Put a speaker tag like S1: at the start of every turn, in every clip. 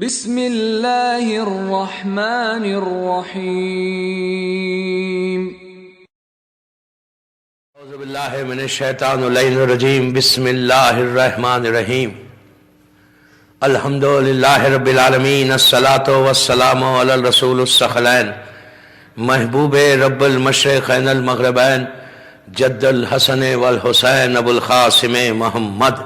S1: بسم اللہ الرحمن الرحیم
S2: اعوذ باللہ من الشیطان اللعین الرجیم بسم اللہ الرحمن الرحیم الحمدللہ رب العالمین الصلاة والسلام علی الرسول الثقلین محبوب رب المشرقین المغربین جد الحسن والحسین ابو القاسم محمد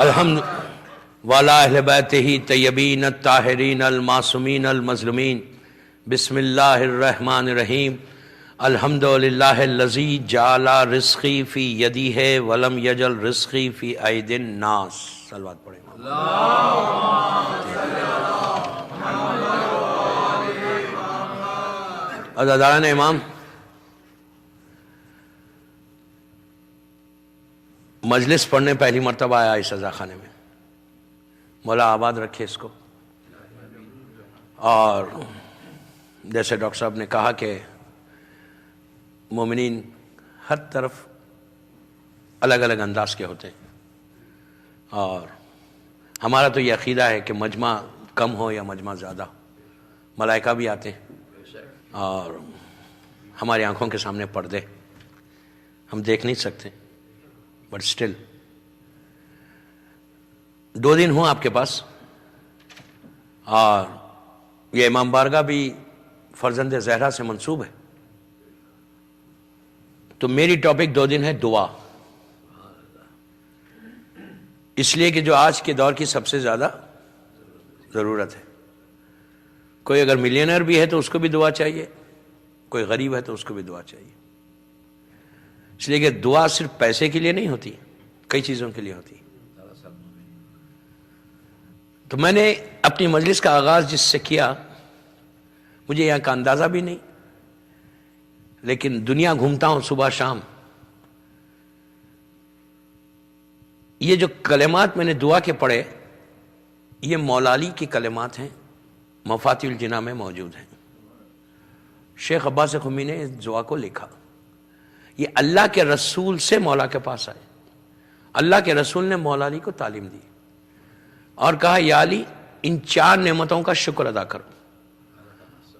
S2: الحمد وعلی اہل بیتہ طیبین الطاہرین المعصومین المظلومین بسم اللہ الرحمن الرحیم الحمدللہ الذی جعل رزقی فی یدیہ ولم یجعل رزقی فی ایدی الناس. صلوات پڑھیں. عزیزان امام، مجلس پڑھنے پہلی مرتبہ آیا اس عزا خانے میں. مولا آباد رکھے اس کو. اور جیسے ڈاکٹر صاحب نے کہا کہ مومنین ہر طرف الگ الگ انداز کے ہوتے ہیں، اور ہمارا تو یہ عقیدہ ہے کہ مجمع کم ہو یا مجمع زیادہ، ملائکہ بھی آتے ہیں اور ہماری آنکھوں کے سامنے پردے، ہم دیکھ نہیں سکتے، بٹ اسٹل 2 دن ہوں آپ کے پاس، اور یہ امام بارگاہ بھی فرزند زہرا سے منسوب ہے، تو میری ٹاپک 2 دن ہے دعا. اس لیے کہ جو آج کے دور کی سب سے زیادہ ضرورت ہے. کوئی اگر ملینئر بھی ہے تو اس کو بھی دعا چاہیے، کوئی غریب ہے تو اس کو بھی دعا چاہیے. اس لیے کہ دعا صرف پیسے کے لیے نہیں ہوتی، کئی چیزوں کے لیے ہوتی. تو میں نے اپنی مجلس کا آغاز جس سے کیا، مجھے یہاں کا اندازہ بھی نہیں، لیکن دنیا گھومتا ہوں صبح شام، یہ جو کلمات میں نے دعا کے پڑھے یہ مولا علی کی کلمات ہیں، مفاتیح الجناح میں موجود ہیں. شیخ عباس قمی نے اس دعا کو لکھا. یہ اللہ کے رسول سے مولا کے پاس آئے. اللہ کے رسول نے مولا علی کو تعلیم دی اور کہا یا علی ان 4 نعمتوں کا شکر ادا کرو،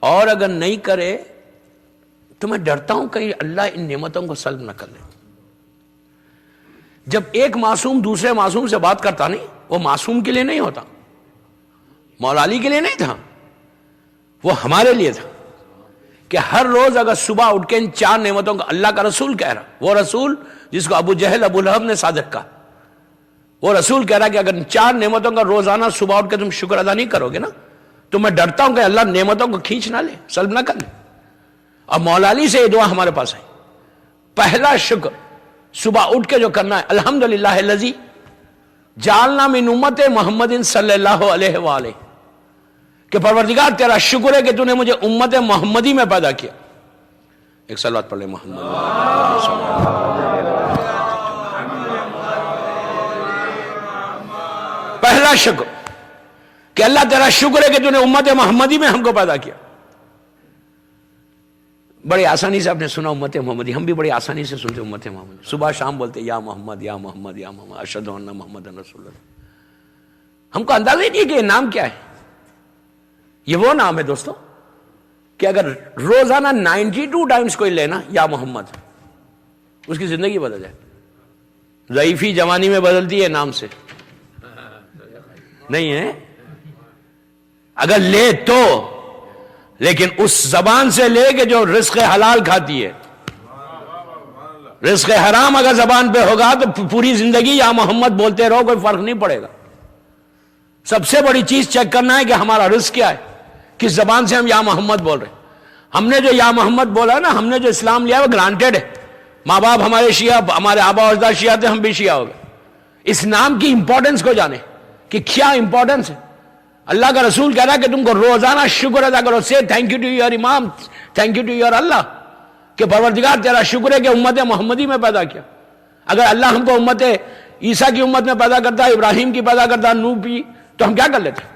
S2: اور اگر نہیں کرے تو میں ڈرتا ہوں کہیں اللہ ان نعمتوں کو سلب نہ کر لے. جب ایک معصوم دوسرے معصوم سے بات کرتا نہیں، وہ معصوم کے لیے نہیں ہوتا، مولا علی کے لیے نہیں تھا، وہ ہمارے لیے تھا کہ ہر روز اگر صبح اٹھ کے ان 4 نعمتوں کا اللہ کا رسول کہہ رہا، وہ رسول جس کو ابو جہل ابو لہب نے صادق کہا، وہ رسول کہہ رہا کہ اگر 4 نعمتوں کا روزانہ صبح اٹھ کے تم شکر ادا نہیں کرو گے نا تو میں ڈرتا ہوں کہ اللہ نعمتوں کو کھینچ نہ لے، سلب نہ کر لے. اور مولا علی سے یہ دعا ہمارے پاس ہے. پہلا شکر صبح اٹھ کے جو کرنا ہے، الحمدللہ الذی جعلنا من امت محمد صلی اللہ علیہ وآلہ، کہ پروردگار تیرا شکر ہے کہ تو نے مجھے امت محمدی میں پیدا کیا. ایک صلوات پڑھ لیں محمد. پہلا شکر کہ اللہ تیرا شکر ہے کہ تو نے امت محمدی میں ہم کو پیدا کیا. بڑی آسانی سے آپ نے سنا امت محمدی، ہم بھی بڑی آسانی سے سنتے امت محمدی. صبح شام بولتے یا محمد یا محمد یا محمد اشہد ان محمد رسول اللہ. ہم کو اندازہ ہی نہیں کہ یہ نام کیا ہے. یہ وہ نام ہے دوستو کہ اگر روزانہ 92 ٹائمز کوئی لینا یا محمد، اس کی زندگی بدل جائے. ضعیفی جوانی میں بدلتی ہے نام سے نہیں ہے، اگر لے تو، لیکن اس زبان سے لے کہ جو رزق حلال کھاتی ہے. رزق حرام اگر زبان پہ ہوگا تو پوری زندگی یا محمد بولتے رہو، کوئی فرق نہیں پڑے گا. سب سے بڑی چیز چیک کرنا ہے کہ ہمارا رزق کیا ہے، کس زبان سے ہم یا محمد بول رہے ہیں. ہم نے جو یا محمد بولا نا، ہم نے جو اسلام لیا وہ گرانٹیڈ ہے. ماں باپ ہمارے شیعہ، ہمارے آبا و اجداد شیعہ تھے، ہم بھی شیعہ ہو گئے. اس نام کی امپورٹنس کو جانے کہ کیا امپورٹنس ہے. اللہ کا رسول کہہ رہا ہے کہ تم کو روزانہ شکر ادا کرو. سے تھینک یو ٹو یور امام، تھینک یو ٹو یور اللہ، کہ پروردگار تیرا شکر ہے کہ امت محمدی میں پیدا کیا. اگر اللہ ہم کو امت عیسیٰ کی امت میں پیدا کرتا، ابراہیم کی پیدا کرتا، نوح کی، تو ہم کیا کر لیتے.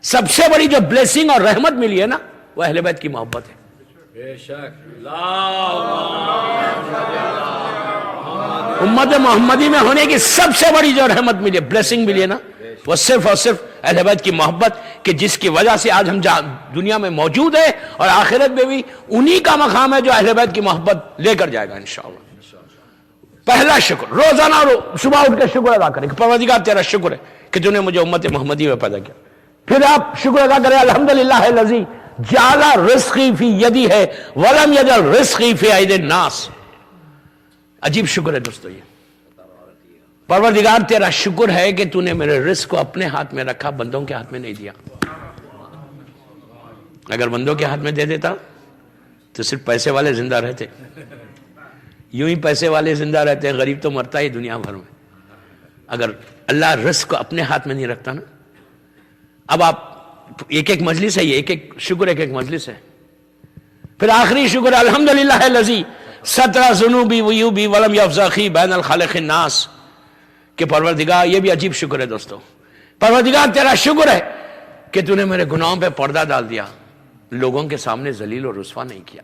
S2: سب سے بڑی جو بلیسنگ اور رحمت ملی ہے نا، وہ اہل بیت کی محبت ہے. بے شک. امت محمدی میں ہونے کی سب سے بڑی جو رحمت ملی، بلیسنگ ملی نا، وہ صرف اور صرف اہل بیت کی محبت، کہ جس کی وجہ سے آج ہم دنیا میں موجود ہیں، اور آخرت میں بھی انہی کا مقام ہے جو اہل بیت کی محبت لے کر جائے گا انشاءاللہ۔ پہلا شکر، روزانہ صبح اٹھ کے شکر ادا کریں کہ پروردگار تیرا شکر ہے کہ تو نے مجھے امت محمدی میں پیدا کیا۔ پھر آپ شکر ادا کریں الحمدللہ الذی جعل رزقی فی یدی ہے ولم یجعل رزقی فی ایدی الناس۔ عجیب شکر ہے دوستو یہ، پروردگار تیرا شکر ہے کہ تو نے میرے رزق کو اپنے ہاتھ میں رکھا، بندوں کے ہاتھ میں نہیں دیا۔ اگر بندوں کے ہاتھ میں دے دیتا تو صرف پیسے والے زندہ رہتے، یوں ہی پیسے والے زندہ رہتے ہیں، غریب تو مرتا ہی دنیا بھر میں۔ اگر اللہ رزق کو اپنے ہاتھ میں نہیں رکھتا نا، اب آپ ایک ایک مجلس ہے، یہ ایک ایک شکر ایک ایک مجلس ہے۔ پھر آخری شکر الحمدللہ الذی ستر ذنوبی ویوبی ولم یفضحی بین الخلق الناس، کہ پروردگار، یہ بھی عجیب شکر ہے دوستو، پروردگار تیرا شکر ہے کہ تو نے میرے گناہوں پہ پردہ ڈال دیا، لوگوں کے سامنے ذلیل و رسوا نہیں کیا۔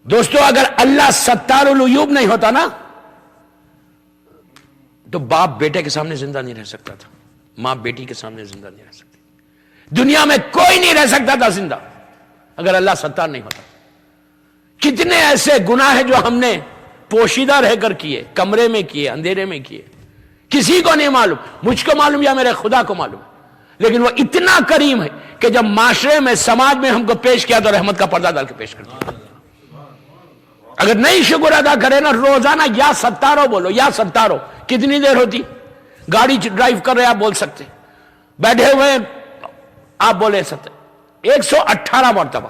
S2: دوستو اگر اللہ ستار العیوب نہیں ہوتا نا تو باپ بیٹے کے سامنے زندہ نہیں رہ سکتا تھا، ماں بیٹی کے سامنے زندہ نہیں رہ سکتی، دنیا میں کوئی نہیں رہ سکتا تھا زندہ اگر اللہ ستار نہیں ہوتا۔ کتنے ایسے گناہ ہیں جو ہم نے پوشیدہ رہ کر کیے، کمرے میں کیے، اندھیرے میں کیے، کسی کو نہیں معلوم، مجھ کو معلوم یا میرے خدا کو معلوم، لیکن وہ اتنا کریم ہے کہ جب معاشرے میں، سماج میں ہم کو پیش کیا تو رحمت کا پردہ ڈال کے پیش کر دیا۔ اگر نہیں شکر ادا کرے نا، روزانہ یا ستارو بولو، یا ستارو، کتنی دیر ہوتی؟ گاڑی ڈرائیو کر رہے آپ بول سکتے، بیٹھے ہوئے آپ بولے سکتے، 118 مرتبہ۔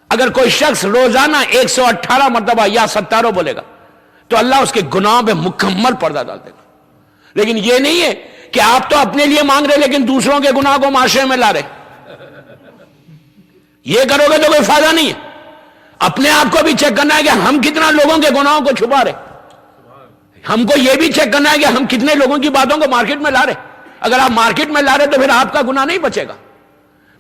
S2: اگر کوئی شخص روزانہ 118 مرتبہ یا ستارو بولے گا تو اللہ اس کے گناہوں پہ مکمل پردہ ڈال دے گا۔ لیکن یہ نہیں ہے کہ آپ تو اپنے لیے مانگ رہے لیکن دوسروں کے گناہ کو معاشرے میں لا رہے، یہ کرو گے تو کوئی فائدہ نہیں ہے۔ اپنے آپ کو بھی چیک کرنا ہے کہ ہم کتنا لوگوں کے گناہوں کو چھپا رہے، ہم کو یہ بھی چیک کرنا ہے کہ ہم کتنے لوگوں کی باتوں کو مارکیٹ میں لا رہے۔ اگر آپ مارکیٹ میں لا رہے تو پھر آپ کا گناہ نہیں بچے گا۔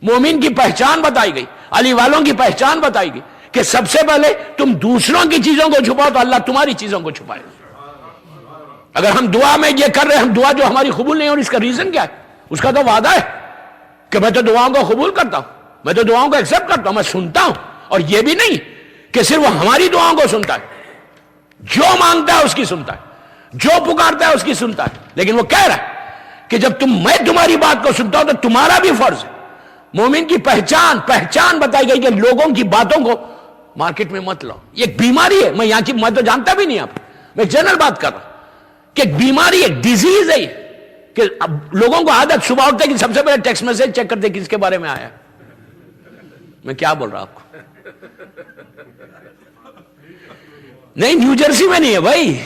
S2: مومن کی پہچان بتائی گئی، علی والوں کی پہچان بتائی گئی کہ سب سے پہلے تم دوسروں کی چیزوں کو چھپاؤ تو اللہ تمہاری چیزوں کو چھپائے۔ اگر ہم دعا میں یہ کر رہے ہیں، ہم دعا جو ہماری قبول نہیں، اور اس کا ریزن کیا ہے؟ اس کا تو وعدہ ہے کہ میں تو دعاؤں کو قبول کرتا ہوں، میں تو دعاؤں کو ایکسپٹ کرتا ہوں، میں سنتا ہوں۔ اور یہ بھی نہیں کہ صرف وہ ہماری دعاؤں کو سنتا ہے، جو مانگتا ہے اس کی سنتا ہے، جو پکارتا ہے اس کی سنتا ہے، لیکن وہ کہہ رہا ہے کہ جب میں تمہاری بات کو سنتا ہوں تو تمہارا بھی فرض ہے۔ مومن کی پہچان بتائی گئی کہ لوگوں کی باتوں کو مارکیٹ میں مت لاؤ۔ یہ ایک بیماری ہے، میں یہاں کی، میں تو جانتا بھی نہیں، آپ میں جنرل بات کر رہا ہوں کہ ایک بیماری، ایک ڈیزیز ہے کہ اب لوگوں کو عادت صبح اٹھتے کہ سب سے پہلے ٹیکسٹ میسج چیک کرتے کس کے بارے میں آیا ہے۔ میں کیا بول رہا ہوں آپ کو؟ نہیں، نیو جرسی میں نہیں ہے بھائی،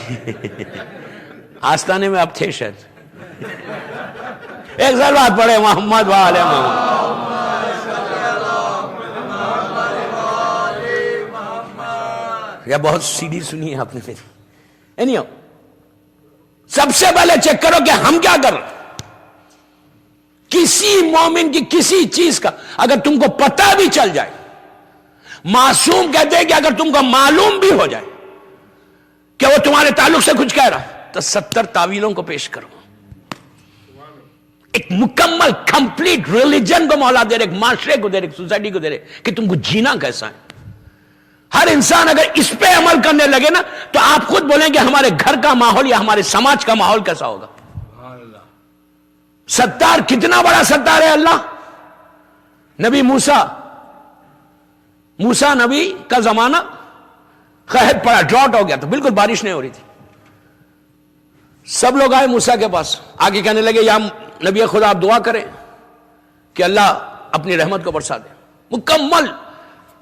S2: آستانے میں آپ تھے شاید۔ ایک سال بات پڑھے محمد وعلی محمد۔ یا بہت سیدھی سنی ہے آپ نے میری۔ اینیو، سب سے پہلے چیک کرو کہ ہم کیا کر رہے ہیں۔ کسی مومن کی کسی چیز کا اگر تم کو پتہ بھی چل جائے، معصوم کہتے ہیں کہ اگر تم کو معلوم بھی ہو جائے کہ وہ تمہارے تعلق سے کچھ کہہ رہا ہے تو 70 تعویلوں کو پیش کرو۔ ایک مکمل کمپلیٹ ریلیجن کو مولا دے رہے، ایک معاشرے کو دے رہے، ایک سوسائٹی کو دے رہے کہ تم کو جینا کیسا ہے۔ ہر انسان اگر اس پہ عمل کرنے لگے نا تو آپ خود بولیں کہ ہمارے گھر کا ماحول یا ہمارے سماج کا ماحول کیسا ہوگا۔ ستار کتنا بڑا ستار ہے اللہ۔ نبی موسیٰ نبی کا زمانہ قحط پڑا، ڈراؤٹ ہو گیا تو بالکل بارش نہیں ہو رہی تھی۔ سب لوگ آئے موسیٰ کے پاس، آگے کہنے لگے یا نبی خدا آپ دعا کریں کہ اللہ اپنی رحمت کو برسا دے۔ مکمل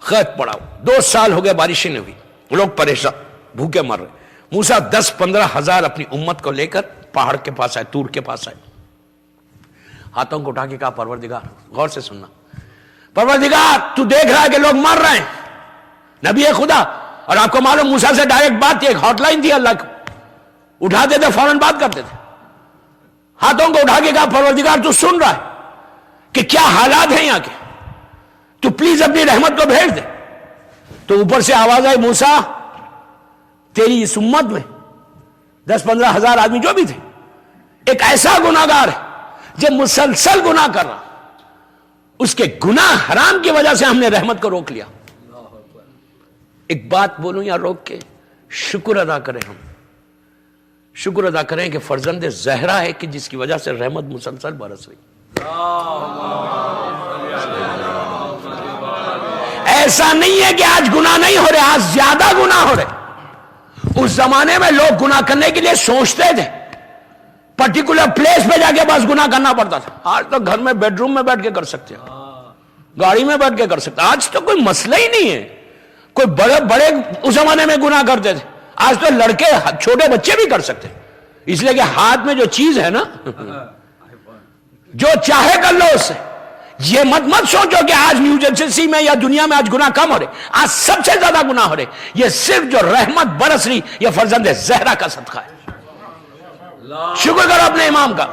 S2: قحط پڑا، 2 سال ہو گئے بارشیں نہیں ہوئی، لوگ پریشان بھوکے مر رہے۔ موسیٰ 10-15 ہزار اپنی امت کو لے کر پہاڑ کے پاس آئے، طور کے پاس آئے، ہاتھوں کو اٹھا کے کہا پروردگار، غور سے سننا، پروردگار تو دیکھ رہا ہے کہ لوگ مر رہے ہیں، نبی خدا، اور آپ کو معلوم موسیٰ سے ڈائریکٹ بات تھی، ایک ہاٹ لائن تھی اللہ کو، اٹھاتے تھے فوراً بات کرتے تھے۔ ہاتھوں کو اٹھا کے کہا پروردگار تو سن رہا ہے کہ کیا حالات ہیں یہاں کے، تو پلیز اپنی رحمت کو بھیج دے۔ تو اوپر سے آواز آئی موسیٰ تیری اس امت میں 10-15 ہزار آدمی جو بھی تھے. ایک ایسا گناہگار ہے جو مسلسل گناہ کر رہا, اس کے گناہ حرام کی وجہ سے ہم نے رحمت کو روک لیا. ایک بات بولوں یا روک کے, شکر ادا کریں, ہم شکر ادا کریں کہ فرزند زہرا ہے کہ جس کی وجہ سے رحمت مسلسل برس رہی. ایسا نہیں ہے کہ آج گناہ نہیں ہو رہے, آج زیادہ گناہ ہو رہے. اس زمانے میں لوگ گناہ کرنے کے لیے سوچتے تھے, پرٹیکولر پلیس پہ جا کے بس گناہ کرنا پڑتا تھا. آج تو گھر میں بیڈ روم میں بیٹھ کے کر سکتے ہیں, گاڑی میں بیٹھ کے کر سکتے ہیں. آج تو کوئی مسئلہ ہی نہیں ہے. کوئی بڑے بڑے اس زمانے میں گناہ کرتے تھے, آج تو لڑکے چھوٹے بچے بھی کر سکتے, اس لیے کہ ہاتھ میں جو چیز ہے نا, جو چاہے کر لو اس سے. یہ مت سوچو کہ آج نیو جرسی میں یا دنیا میں آج گناہ کم ہو رہے, آج سب سے زیادہ گناہ ہو رہے. یہ صرف جو رحمت برس رہی یہ فرزند زہرا کا صدقہ ہے. شکر کرو اپنے امام کا.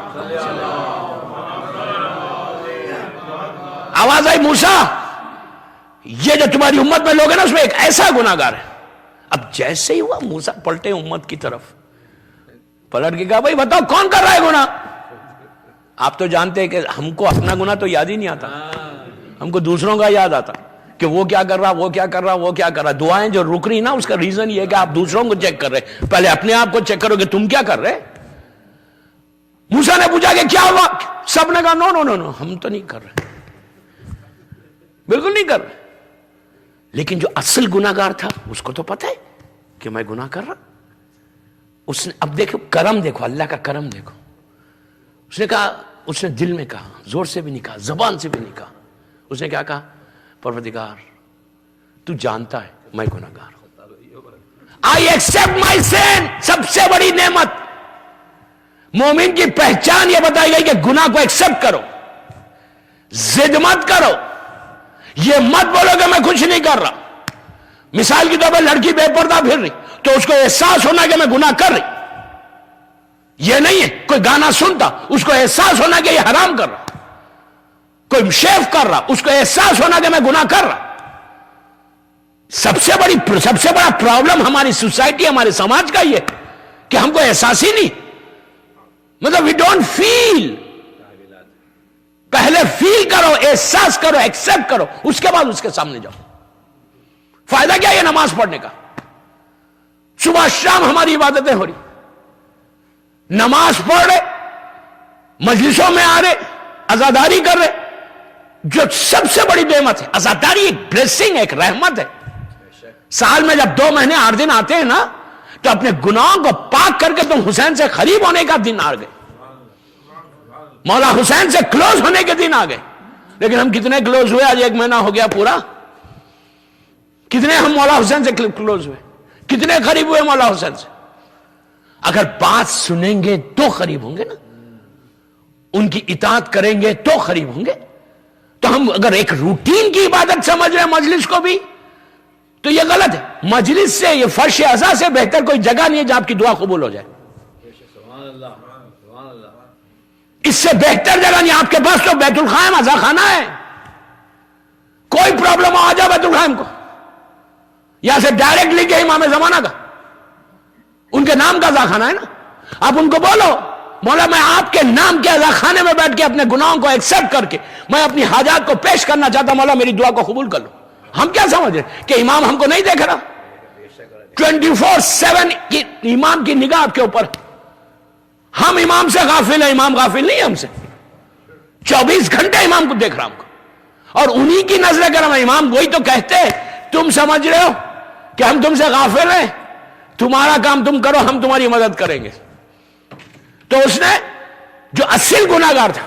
S2: آواز آئی موسیٰ, یہ جو تمہاری امت میں لوگ ہیں نا اس میں ایک ایسا گناہگار ہے. اب جیسے ہی ہوا موسیٰ پلٹے امت کی طرف, پلٹ کے کہا بھائی بتاؤ کون کر رہا ہے گناہ. آپ تو جانتے ہیں کہ ہم کو اپنا گناہ تو یاد ہی نہیں آتا, ہم کو دوسروں کا یاد آتا کہ وہ کیا کر رہا, وہ کیا کر رہا, وہ کیا کر رہا. دعائیں جو رک رہی نا اس کا ریزن یہ ہے کہ آپ دوسروں کو چیک کر رہے, پہلے اپنے آپ کو چیک کرو کہ تم کیا کر رہے. موسیٰ نے پوچھا کہ کیا ہوا, سب نے کہا نو نو نو نو, ہم تو نہیں کر رہے, بالکل نہیں کر رہے. لیکن جو اصل گناہگار تھا اس کو تو پتہ ہے کہ میں گناہ کر رہا. اس نے اب دیکھو کرم, دیکھو اللہ کا کرم دیکھو. اس نے کہا, اس نے دل میں کہا, زور سے بھی نہیں کہا, زبان سے بھی نہیں کہا. اس نے کیا کہا, پروردگار تو جانتا ہے میں گناہگار ہوں, آئی ایکسپٹ مائی سین. سب سے بڑی نعمت مومن کی پہچان یہ بتائی گئی کہ گناہ کو ایکسپٹ کرو, ضد مت کرو, یہ مت بولو کہ میں کچھ نہیں کر رہا. مثال کی طور پر لڑکی بے پردہ پھر رہی تو اس کو احساس ہونا کہ میں گناہ کر رہی. یہ نہیں ہے کوئی گانا سنتا اس کو احساس ہونا کہ یہ حرام کر رہا. کوئی شیف کر رہا اس کو احساس ہونا کہ میں گناہ کر رہا. سب سے بڑا پرابلم ہماری سوسائٹی, ہمارے سماج کا یہ کہ ہم کو احساس ہی نہیں, مطلب وی ڈونٹ فیل. پہلے فیل کرو, احساس کرو, ایکسپٹ کرو, اس کے بعد اس کے سامنے جاؤ. فائدہ کیا ہے نماز پڑھنے کا؟ صبح شام ہماری عبادتیں ہو رہی, نماز پڑھ رہے, مجلسوں میں آ رہے, عزاداری کر رہے. جو سب سے بڑی نعمت ہے عزاداری, ایک بلیسنگ, ایک رحمت ہے. سال میں جب 2 مہینے 8 دن آتے ہیں نا تو اپنے گناہوں کو پاک کر کے تم حسین سے قریب ہونے کا دن آ گئے, مولا حسین سے کلوز ہونے کے دن آ گئے. لیکن ہم کتنے کلوز ہوئے؟ آج 1 مہینہ ہو گیا پورا. کتنے ہم مولا حسین سے کلوز ہوئے, کتنے قریب ہوئے مولا حسین سے؟ اگر بات سنیں گے تو قریب ہوں گے نا, ان کی اطاعت کریں گے تو قریب ہوں گے. تو ہم اگر ایک روٹین کی عبادت سمجھ رہے ہیں مجلس کو بھی تو یہ غلط ہے. مجلس سے, یہ فرش عزا سے بہتر کوئی جگہ نہیں ہے جہاں آپ کی دعا قبول ہو جائے. اس سے بہتر جگہ نہیں. آپ کے پاس تو بیت الخائم عزا خانہ ہے, کوئی پرابلم آ جائے بیت الخائم کو, یہاں سے ڈائریکٹ لے کے امام زمانہ کا, ان کے نام کا عزا خانہ ہے نا. آپ ان کو بولو مولا میں آپ کے نام کے عزا خانے میں بیٹھ کے اپنے گناہوں کو ایکسپٹ کر کے میں اپنی حاجات کو پیش کرنا چاہتا ہوں, مولا میری دعا کو قبول کر لو. ہم کیا سمجھ رہے کہ امام ہم کو نہیں دیکھ رہا؟ 24/7 امام کی نگاہ آپ کے اوپر. ہم امام سے غافل ہیں, امام غافل نہیں ہے ہم سے. 24 گھنٹے امام کو دیکھ رہا ہم کو, اور انہی کی نظر کرم. امام وہی تو کہتے ہیں, تم سمجھ رہے ہو کہ ہم تم سے غافل ہیں, تمہارا کام تم کرو, ہم تمہاری مدد کریں گے. تو اس نے جو اصل گناہگار تھا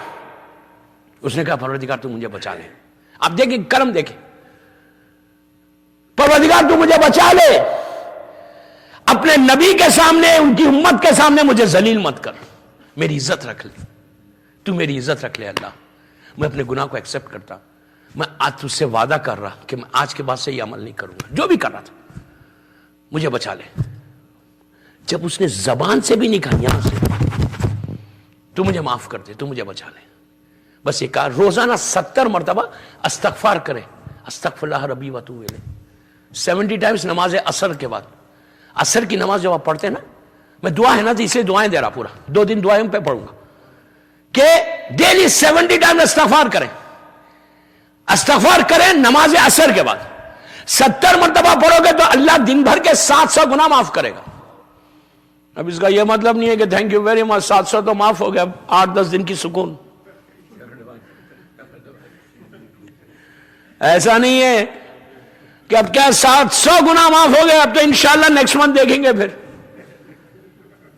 S2: اس نے کہا پروردگار تو مجھے بچا لے. اب دیکھیں کرم, دیکھیں پروردگار تو مجھے بچا لے, اپنے نبی کے سامنے, ان کی امت کے سامنے مجھے ذلیل مت کر, میری عزت رکھ لے, تو میری عزت رکھ لے اللہ. میں اپنے گناہ کو ایکسپٹ کرتا, میں آج تجھ سے وعدہ کر رہا کہ میں آج کے بعد سے یہ عمل نہیں کروں گا, جو بھی کر رہا تھا, مجھے بچا لے. جب اس نے زبان سے بھی نہیں کہا یہاں سے تو مجھے معاف کر دے, تو مجھے بچا لے, بس یہ کہا. روزانہ 70 مرتبہ استغفار کرے, استغفر اللہ ربی و اتوب الیہ, 70 ٹائمز نماز عصر کے بعد. عصر کی نماز جب آپ پڑھتے ہیں نا, میں دعا ہے نا تو اسے دعائیں دے رہا پورا 2 دن دعائیں پہ پڑھوں گا کہ ڈیلی 70 ٹائم استغفار کریں. استغفار کریں نماز عصر کے بعد 70 مرتبہ پڑھو گے تو اللہ دن بھر کے 700 گناہ معاف کرے گا. اب اس کا یہ مطلب نہیں ہے کہ تھینک یو ویری مچ 700 تو معاف ہو گیا 8-10 دن کی سکون. ایسا نہیں ہے کہ اب کیا 700 گناہ معاف ہو گئے اب تو انشاءاللہ نیکسٹ منتھ دیکھیں گے. پھر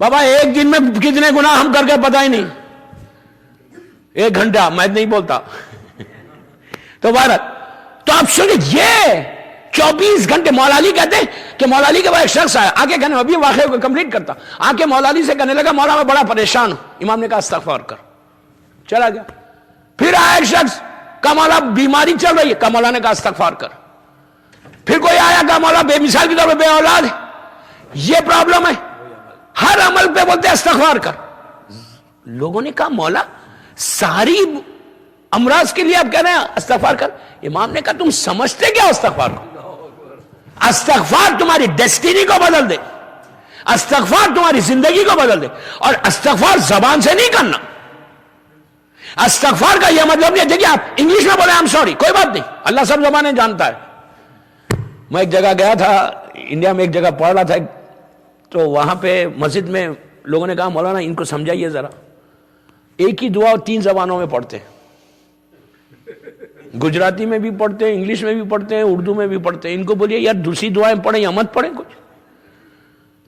S2: بابا ایک دن میں کتنے گناہ ہم کر کے پتہ ہی نہیں. 1 گھنٹہ میں نہیں بولتا تو بھارت تو آپ سنیں یہ 24 گھنٹے. مولا علی کہتے ہیں کہ مولا علی کے بعد ایک شخص آیا آ کے کہنے ابھی واقعے کو کمپلیٹ کرتا آ کے مولا علی سے کہنے لگا مولا میں بڑا پریشان ہوں. امام نے کہا استغفار کر. چلا گیا. پھر آیا ایک شخص کہا مولا بیماری چل رہی ہے کہا مولا نے کہا استغفار کر. پھر کوئی آیا کہا مولا بے مثال کی طور پہ بے اولاد ہے یہ پرابلم ہے ہر عمل پہ بولتے استغفار کر. لوگوں نے کہا مولا ساری امراض کے لیے آپ کہہ رہے ہیں استغفار کر. امام نے کہا تم سمجھتے کیا استغفار کو؟ استغفار تمہاری ڈیسٹینی کو بدل دے. استغفار تمہاری زندگی کو بدل دے. اور استغفار زبان سے نہیں کرنا. استغفار کا یہ مطلب نہیں ہے دیکھیے آپ انگلش میں بولے I'm sorry کوئی بات نہیں اللہ سب زبانیں جانتا ہے. میں ایک جگہ گیا تھا انڈیا میں ایک جگہ پڑھ رہا تھا تو وہاں پہ مسجد میں لوگوں نے کہا مولانا ان کو سمجھائیے ذرا ایک ہی دعا 3 زبانوں میں پڑھتے ہیں. گجراتی میں بھی پڑھتے ہیں انگلش میں بھی پڑھتے ہیں اردو میں بھی پڑھتے ہیں. ان کو بولیے یار دوسری دعائیں پڑھیں یا مت پڑھیں کچھ.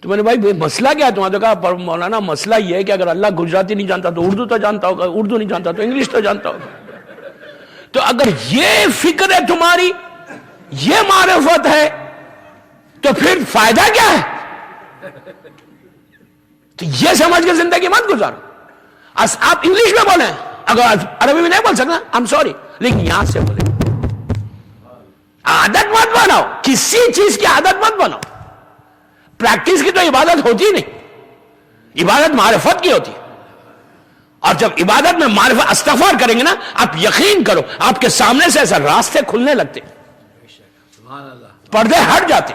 S2: تو میں نے بھائی مسئلہ کیا ہے تمہارا؟ تو کہا مولانا مسئلہ یہ ہے کہ اگر اللہ گجراتی نہیں جانتا تو اردو تو جانتا ہوگا اردو نہیں جانتا تو انگلش تو جانتا ہوگا. تو اگر یہ فکر ہے تمہاری یہ معرفت ہے تو پھر فائدہ کیا ہے؟ تو یہ سمجھ کے زندگی مت گزارو. آپ انگلش میں بولیں اگر عربی میں نہیں بول سکنا I'm sorry لیکن یہاں سے بولیں. عادت مت بناؤ کسی چیز کی عادت مت بناؤ. پریکٹس کی تو عبادت ہوتی نہیں عبادت معرفت کی ہوتی. اور جب عبادت میں معرفت استغفار کریں گے نا آپ یقین کرو آپ کے سامنے سے ایسا راستے کھلنے لگتے پردے ہٹ جاتے.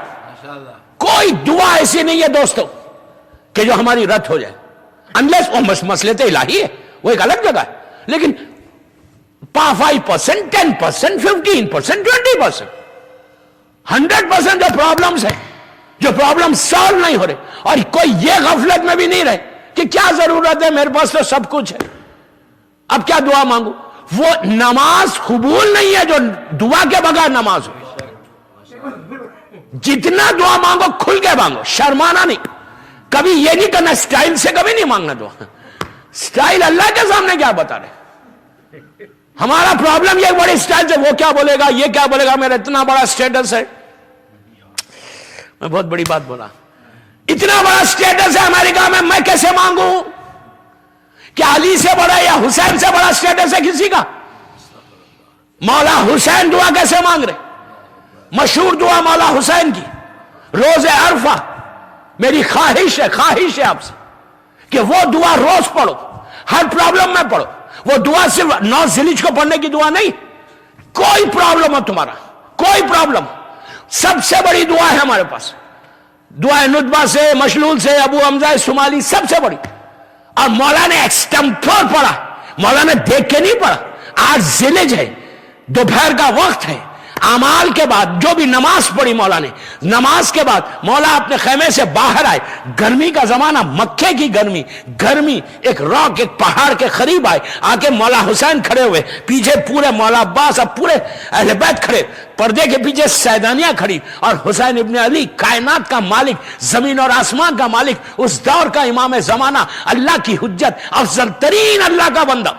S2: کوئی دعا ایسی نہیں ہے دوستو کہ جو ہماری رد ہو جائے انلیس وہ مسئلے تو الہی ہے وہ ایک الگ جگہ ہے. لیکن 5%, 10%, 15%, 20%, 100% جو پرابلمز ہیں جو پرابلم سالو نہیں ہو رہے اور کوئی یہ غفلت میں بھی نہیں رہے کہ کیا ضرورت ہے میرے پاس تو سب کچھ ہے اب کیا دعا مانگو. وہ نماز قبول نہیں ہے جو دعا کے بغیر نماز ہو. جتنا دعا مانگو کھل کے مانگو شرمانا نہیں. کبھی یہ نہیں کرنا سٹائل سے کبھی نہیں مانگنا دعا. سٹائل اللہ کے سامنے کیا بتا رہے. ہمارا پرابلم یہ بڑی سٹائل سے وہ کیا بولے گا یہ کیا بولے گا میرا اتنا بڑا سٹیٹس ہے. میں بہت بڑی بات بولا اتنا بڑا سٹیٹس ہے امریکہ میں کیسے مانگوں؟ کیا علی سے بڑا یا حسین سے بڑا سٹیٹس ہے کسی کا؟ مولا حسین دعا کیسے مانگ رہے؟ مشہور دعا مولا حسین کی روز عرفہ. میری خواہش ہے آپ سے کہ وہ دعا روز پڑھو ہر پرابلم میں پڑھو. وہ دعا صرف 9 ذیلحج کو پڑھنے کی دعا نہیں. کوئی پرابلم ہو تمہارا کوئی پرابلم سب سے بڑی دعا ہے ہمارے پاس. دعا ندبہ سے مشلول سے ابو حمزہ سمالی سب سے بڑی. اور مولا نے ایکسٹمپور پڑھا مولا نے دیکھ کے نہیں پڑھا. آج ذیلحج ہے دوپہر کا وقت ہے اعمال کے بعد جو بھی نماز پڑھی مولا نے نماز کے بعد مولا اپنے خیمے سے باہر آئے. گرمی کا زمانہ مکے کی گرمی ایک راک ایک پہاڑ کے قریب آئے آ کے مولا حسین کھڑے ہوئے پیچھے پورے مولا عباس اب پورے اہل بیت کھڑے پردے کے پیچھے سیدانیاں کھڑی اور حسین ابن علی کائنات کا مالک زمین اور آسمان کا مالک اس دور کا امام زمانہ اللہ کی حجت افضل ترین اللہ کا بندہ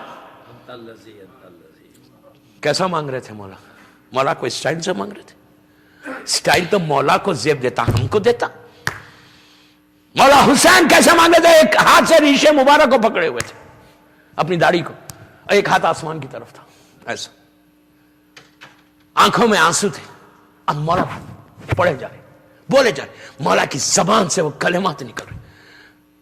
S2: کیسا مانگ رہے تھے مولا کو اسٹائل سے مانگ رہے تھے. اسٹائل تو مولا کو زیب دیتا ہم کو دیتا. مولا حسین کیسے مانگے تھے؟ ایک ہاتھ سے ریشے مبارک کو پکڑے ہوئے تھے اپنی داڑھی کو ایک ہاتھ آسمان کی طرف تھا ایسا آنکھوں میں آنسو تھے. اب مولا پڑھے جا رہے بولے جا رہے مولا کی زبان سے وہ کلمات نکل رہے.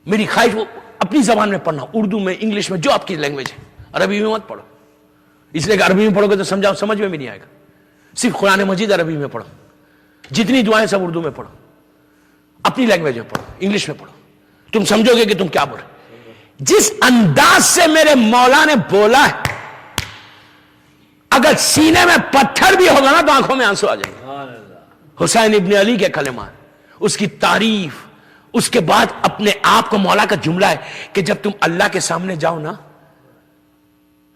S2: میری خواہش وہ اپنی زبان میں پڑھنا اردو میں انگلش میں جو آپ کی لینگویج ہے. عربی میں مت پڑھو اس لیے کہ عربی میں پڑھو گے تو سمجھ میں بھی نہیں آئے گا. صرف قرآن مجید عربی میں پڑھو جتنی دعائیں سب اردو میں پڑھو اپنی لینگویج میں پڑھو انگلش میں پڑھو تم سمجھو گے کہ تم کیا بول رہے. جس انداز سے میرے مولا نے بولا ہے، اگر سینے میں پتھر بھی ہوگا نا تو آنکھوں میں آنسو آ جائیں گے. حسین ابن علی کے کلمات، اس کی تعریف، اس کے بعد اپنے آپ کو، مولا کا جملہ ہے کہ جب تم اللہ کے سامنے جاؤ نا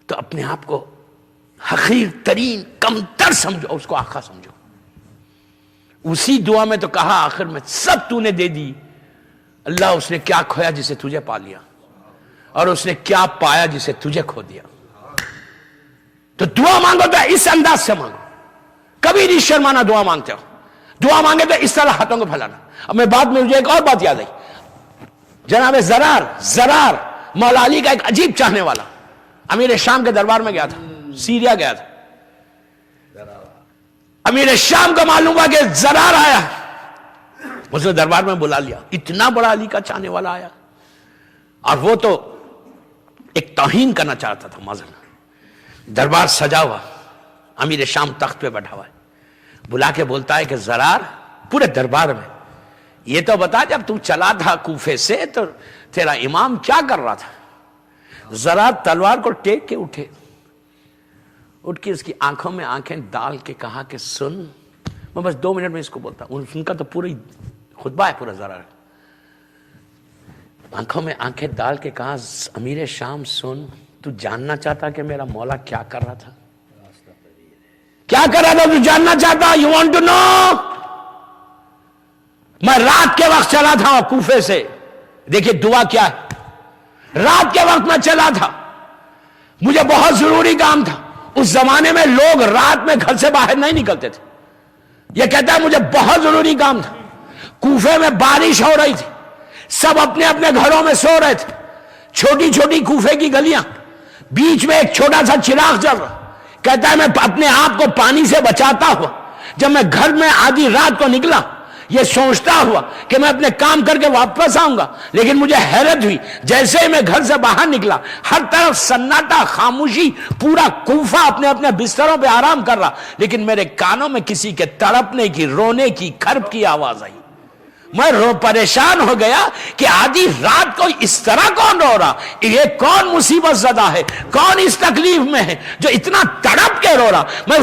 S2: تو اپنے آپ کو حقیر ترین کمتر سمجھو، اس کو آقا سمجھو. اسی دعا میں تو کہا آخر میں سب تو نے دے دی اللہ، اس نے کیا کھویا جسے تجھے پا لیا، اور اس نے کیا پایا جسے تجھے کھو دیا. تو دعا مانگو تو اس انداز سے مانگو، کبھی نہیں شرمانا دعا مانگتے ہو. دعا مانگے تو اس طرح ہاتھوں کو پھیلانا. اب میں بعد میں مجھے ایک اور بات یاد آئی. جناب زرار مولا علی کا ایک عجیب چاہنے والا امیر شام کے دربار میں گیا تھا، سیریا گیا تھا. امیر شام کو معلوم ہوا کہ زرار آیا، اس نے دربار میں بلا لیا. اتنا بڑا علی کا چاہنے والا آیا، اور وہ تو ایک توہین کرنا چاہتا تھا. مازن دربار سجا ہوا، امیر شام تخت پہ بیٹھا ہوا ہے، بلا کے بولتا ہے کہ زرار، پورے دربار میں یہ تو بتا جب تو چلا تھا کوفے سے تو تیرا امام کیا کر رہا تھا. زرار تلوار کو ٹیک کے اٹھے، اٹھ کے اس کی آنکھوں میں آنکھیں ڈال کے کہا کہ سن، میں بس 2 منٹ میں اس کو بولتا ہوں، ان کا تو پوری خطبہ ہے پورا. زرار آنکھوں میں آنکھیں ڈال کے کہا امیر شام سن، تو جاننا چاہتا کہ میرا مولا کیا کر رہا تھا؟ کیا کر رہا تھا تو جاننا چاہتا؟ You want to know? میں رات کے وقت چلا تھا کوفے سے، دیکھیے دعا کیا ہے، رات کے وقت میں چلا تھا، مجھے بہت ضروری کام تھا. اس زمانے میں لوگ رات میں گھر سے باہر نہیں نکلتے تھے. یہ کہتا ہے مجھے بہت ضروری کام تھا. کوفے میں بارش ہو رہی تھی، سب اپنے اپنے گھروں میں سو رہے تھے. چھوٹی چھوٹی کوفے کی گلیاں، بیچ میں ایک چھوٹا سا چراغ جل رہا. کہتا ہے میں اپنے آپ کو پانی سے بچاتا ہوا جب میں گھر میں آدھی رات کو نکلا، یہ سوچتا ہوا کہ میں اپنے کام کر کے واپس آؤں گا، لیکن مجھے حیرت ہوئی جیسے ہی میں گھر سے باہر نکلا ہر طرف سناٹا، خاموشی، پورا کوفہ اپنے اپنے بستروں پہ آرام کر رہا، لیکن میرے کانوں میں کسی کے تڑپنے کی، رونے کی، کھرب کی آواز آئی. میں پریشان ہو گیا کہ آدھی رات کو اس طرح کون رو رہا، یہ کون مصیبت زدہ ہے، کون اس تکلیف میں ہے جو اتنا تڑپ کے رو رہا. میں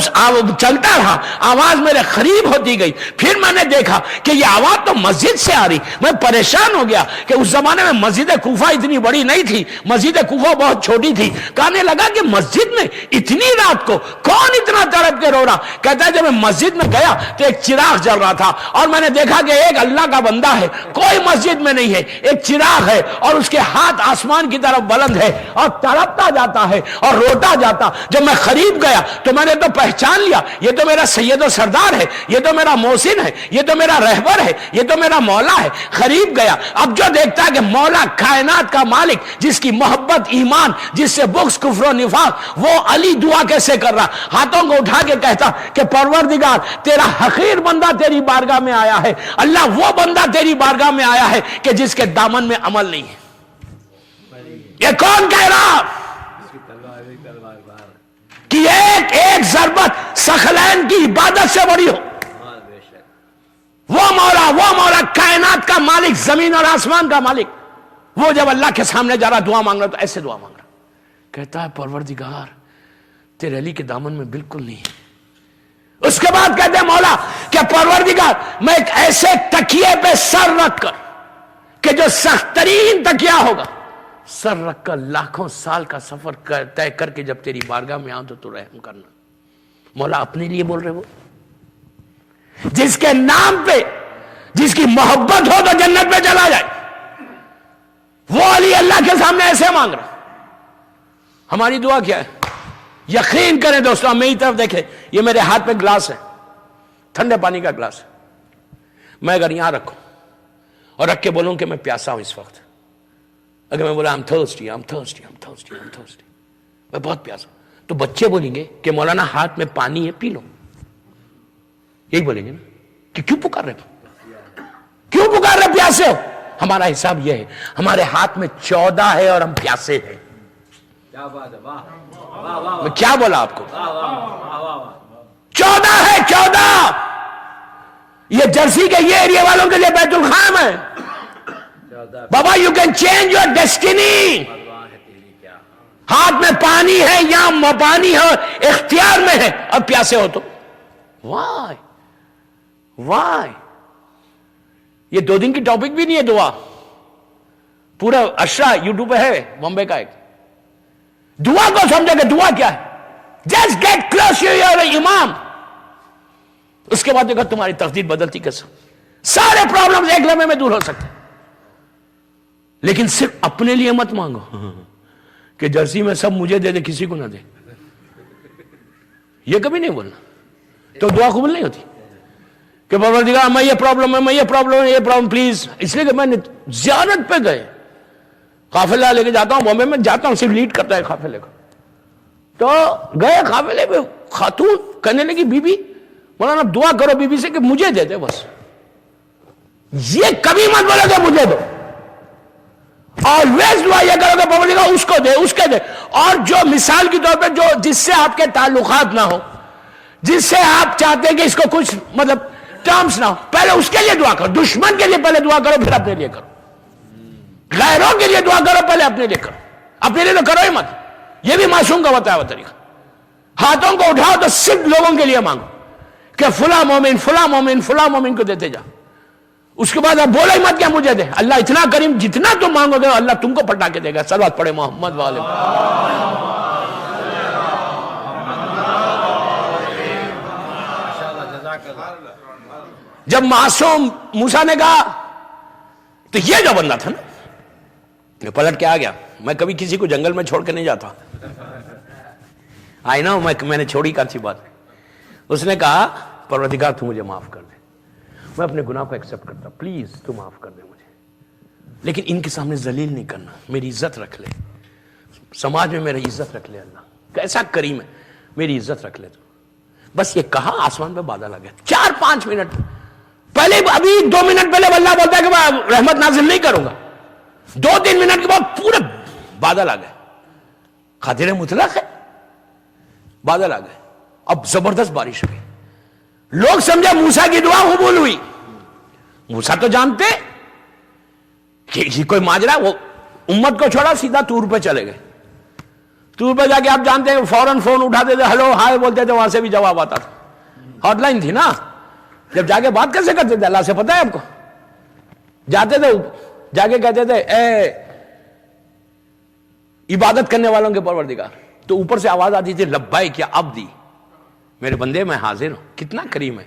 S2: چلتا رہا، آواز میرے قریب ہوتی گئی، پھر میں نے دیکھا کہ یہ آواز تو مسجد سے آ رہی. میں پریشان ہو گیا کہ اس زمانے میں مسجد کوفہ اتنی بڑی نہیں تھی، مسجد کوفہ بہت چھوٹی تھی. کہنے لگا کہ مسجد میں اتنی رات کو کون اتنا تڑپ کے رو رہا. کہتا ہے جب میں مسجد میں گیا تو ایک چراغ جل رہا تھا، اور میں نے دیکھا کہ ایک اللہ کا بندہ ہے، کوئی مسجد میں نہیں ہے، ایک چراغ ہے اور اس کے ہاتھ آسمان کی طرف بلند ہے اور تڑپتا جاتا ہے اور روتا جاتا. جب میں قریب گیا تو میں نے تو پہچان لیا یہ تو میرا سید و سردار ہے، یہ تو میرا محسن ہے، یہ تو میرا رہبر ہے، یہ تو میرا مولا ہے. قریب گیا، اب جو دیکھتا ہے کہ مولا کائنات کا مالک جس کی محبت ایمان، جس سے بغض کفر و نفاق، وہ علی دعا کیسے کر رہا. ہاتھوں کو اٹھا کے کہتا کہ پروردگار تیرا حقیر بندہ تیری بارگاہ میں آیا ہے. اللہ وہ بندہ تیری بارگاہ میں آیا ہے کہ جس کے دامن میں عمل نہیں ہے. یہ کون کہہ رہا کہ ایک ایک ضربت ثقلین کی عبادت سے بڑی ہو؟ وہ مولا کائنات کا مالک، زمین اور آسمان کا مالک، وہ جب اللہ کے سامنے جا رہا دعا مانگ رہا تو ایسے دعا مانگ رہا، کہتا ہے پروردگار تیرے علی کے دامن میں بالکل نہیں ہے. اس کے بعد کہتے ہیں مولا کہ پروردگار میں ایک ایسے تکیے پہ سر رکھ کر کہ جو سخت ترین تکیہ ہوگا، سر رکھ کر لاکھوں سال کا سفر طے کر کے جب تیری بارگاہ میں آؤں تو رحم کرنا. مولا اپنے لیے بول رہے، وہ جس کے نام پہ جس کی محبت ہو تو جنت میں چلا جائے، وہ علی اللہ کے سامنے ایسے مانگ رہا. ہماری دعا کیا ہے؟ یقین کریں دوستوں، میری طرف دیکھیں، یہ میرے ہاتھ میں گلاس ہے، ٹھنڈے پانی کا گلاس ہے. میں اگر یہاں رکھوں اور رکھ کے بولوں کہ میں پیاسا ہوں اس وقت، اگر میں بولا I'm thirsty, میں بہت پیاسا ہوں، تو بچے بولیں گے کہ مولانا ہاتھ میں پانی ہے پی لو. یہی بولیں گے نا کہ کیوں پکار رہے پیاسے ہو. ہمارا حساب یہ ہے، ہمارے ہاتھ میں 14 ہے اور ہم پیاسے ہیں. میں کیا بولا آپ کو؟ 14 ہے، 14. یہ جرسی کے یہ ایریا والوں کے لیے بیت الخام ہے. بابا you can change your destiny. ہاتھ میں پانی ہے یا پانی ہے اختیار میں ہے اور پیاسے ہو تو وائی. یہ 2 دن کی ٹاپک بھی نہیں ہے دعا, پورا اشرا یوٹیوب پہ ہے بمبے کا ایک. دعا کو سمجھے کہ دعا کیا ہے. Just get close to your imam. اس کے بعد دیکھو تمہاری تقدیر بدلتی کیسے. سارے پرابلمز ایک لمحے میں دور ہو سکتے, لیکن صرف اپنے لیے مت مانگو کہ جرسی میں سب مجھے دے دے کسی کو نہ دے. یہ کبھی نہیں بولنا, تو دعا قبول نہیں ہوتی. کہ پروردگار میں یہ پرابلم ہے, میں یہ پرابلم پلیز. اس لیے کہ میں نے زیارت پہ گئے, قافلہ لے کے جاتا ہوں بامبے میں, جاتا ہوں صرف لیڈ کرتا ہے قافلے کا. تو گئے قافلے میں, خاتون کہنے لگی بی بی مولانا دعا کرو بی بی سے کہ مجھے دے دے بس. یہ کبھی مت بولو کہ مجھے دو, آلویز دعا یہ کرو کہ پروردگار اس کو دے, اس کے دے. اور جو مثال کے طور پہ جو جس سے آپ کے تعلقات نہ ہو, جس سے آپ چاہتے ہیں کہ اس کو کچھ مطلب ٹرمز نہ ہو, پہلے اس کے لیے دعا کرو. دشمن کے لیے پہلے دعا کرو, پھر اپنے لیے کرو. غیروں کے لیے دعا کرو, پہلے اپنے لیے کرو. اپنے لیے تو کرو ہی مت. یہ بھی معصوم کا بتایا ہوا طریقہ. ہاتھوں کو اٹھاؤ تو صرف لوگوں کے لیے مانگو کہ فلاں مومن فلاں مومن فلاں مومن کو دیتے جا. اس کے بعد آپ بولو ہی مت کیا مجھے دے. اللہ اتنا کریم, جتنا تم مانگو گے اللہ تم کو پٹا کے دے گا. صلوات پڑھے محمد والے. جب معصوم موسیٰ نے کہا تو یہ جو بندہ تھا نا, یہ پلٹ کے آ گیا. میں کبھی کسی کو جنگل میں چھوڑ کے نہیں جاتا. آئی نو میں نے چھوڑی کا تھی بات. اس نے کہا پروردگار تو مجھے معاف کر دے, میں اپنے گناہ کو ایکسپٹ کرتا, پلیز تو معاف کر دے مجھے, لیکن ان کے سامنے ذلیل نہیں کرنا, میری عزت رکھ لے, سماج میں میری عزت رکھ لے. اللہ کیسا کریم ہے, میری عزت رکھ لے تو. بس یہ کہا, آسمان پہ بادل آ گیا. 4-5 منٹ پہلے, ابھی 2 منٹ پہلے اللہ بولتا ہے کہ میں رحمت نازل نہیں کروں گا, 2-3 منٹ کے بعد پورے بادل آ گئے. قادر مطلق ہے, بادل آ گئے. اب زبردست بارش ہوئی. لوگ سمجھا موسیٰ کی دعا قبول ہوئی. موسیٰ تو جانتے کہ کوئی ماجرا, وہ امت کو چھوڑا سیدھا طور پہ چلے گئے. طور پہ جا کے آپ جانتے ہیں فوراً فون اٹھاتے تھے, ہلو ہائے بولتے تھے, وہاں سے بھی جواب آتا تھا. ہاٹ لائن تھی نا. جب جا کے بات کیسے کرتے تھے اللہ سے, پتہ ہے آپ کو. جاتے تھے جا کے کہتے تھے اے عبادت کرنے والوں کے پروردگار, تو اوپر سے آواز آتی تھی لبیک یا عبدی, میرے بندے میں حاضر ہوں. کتنا کریم ہے.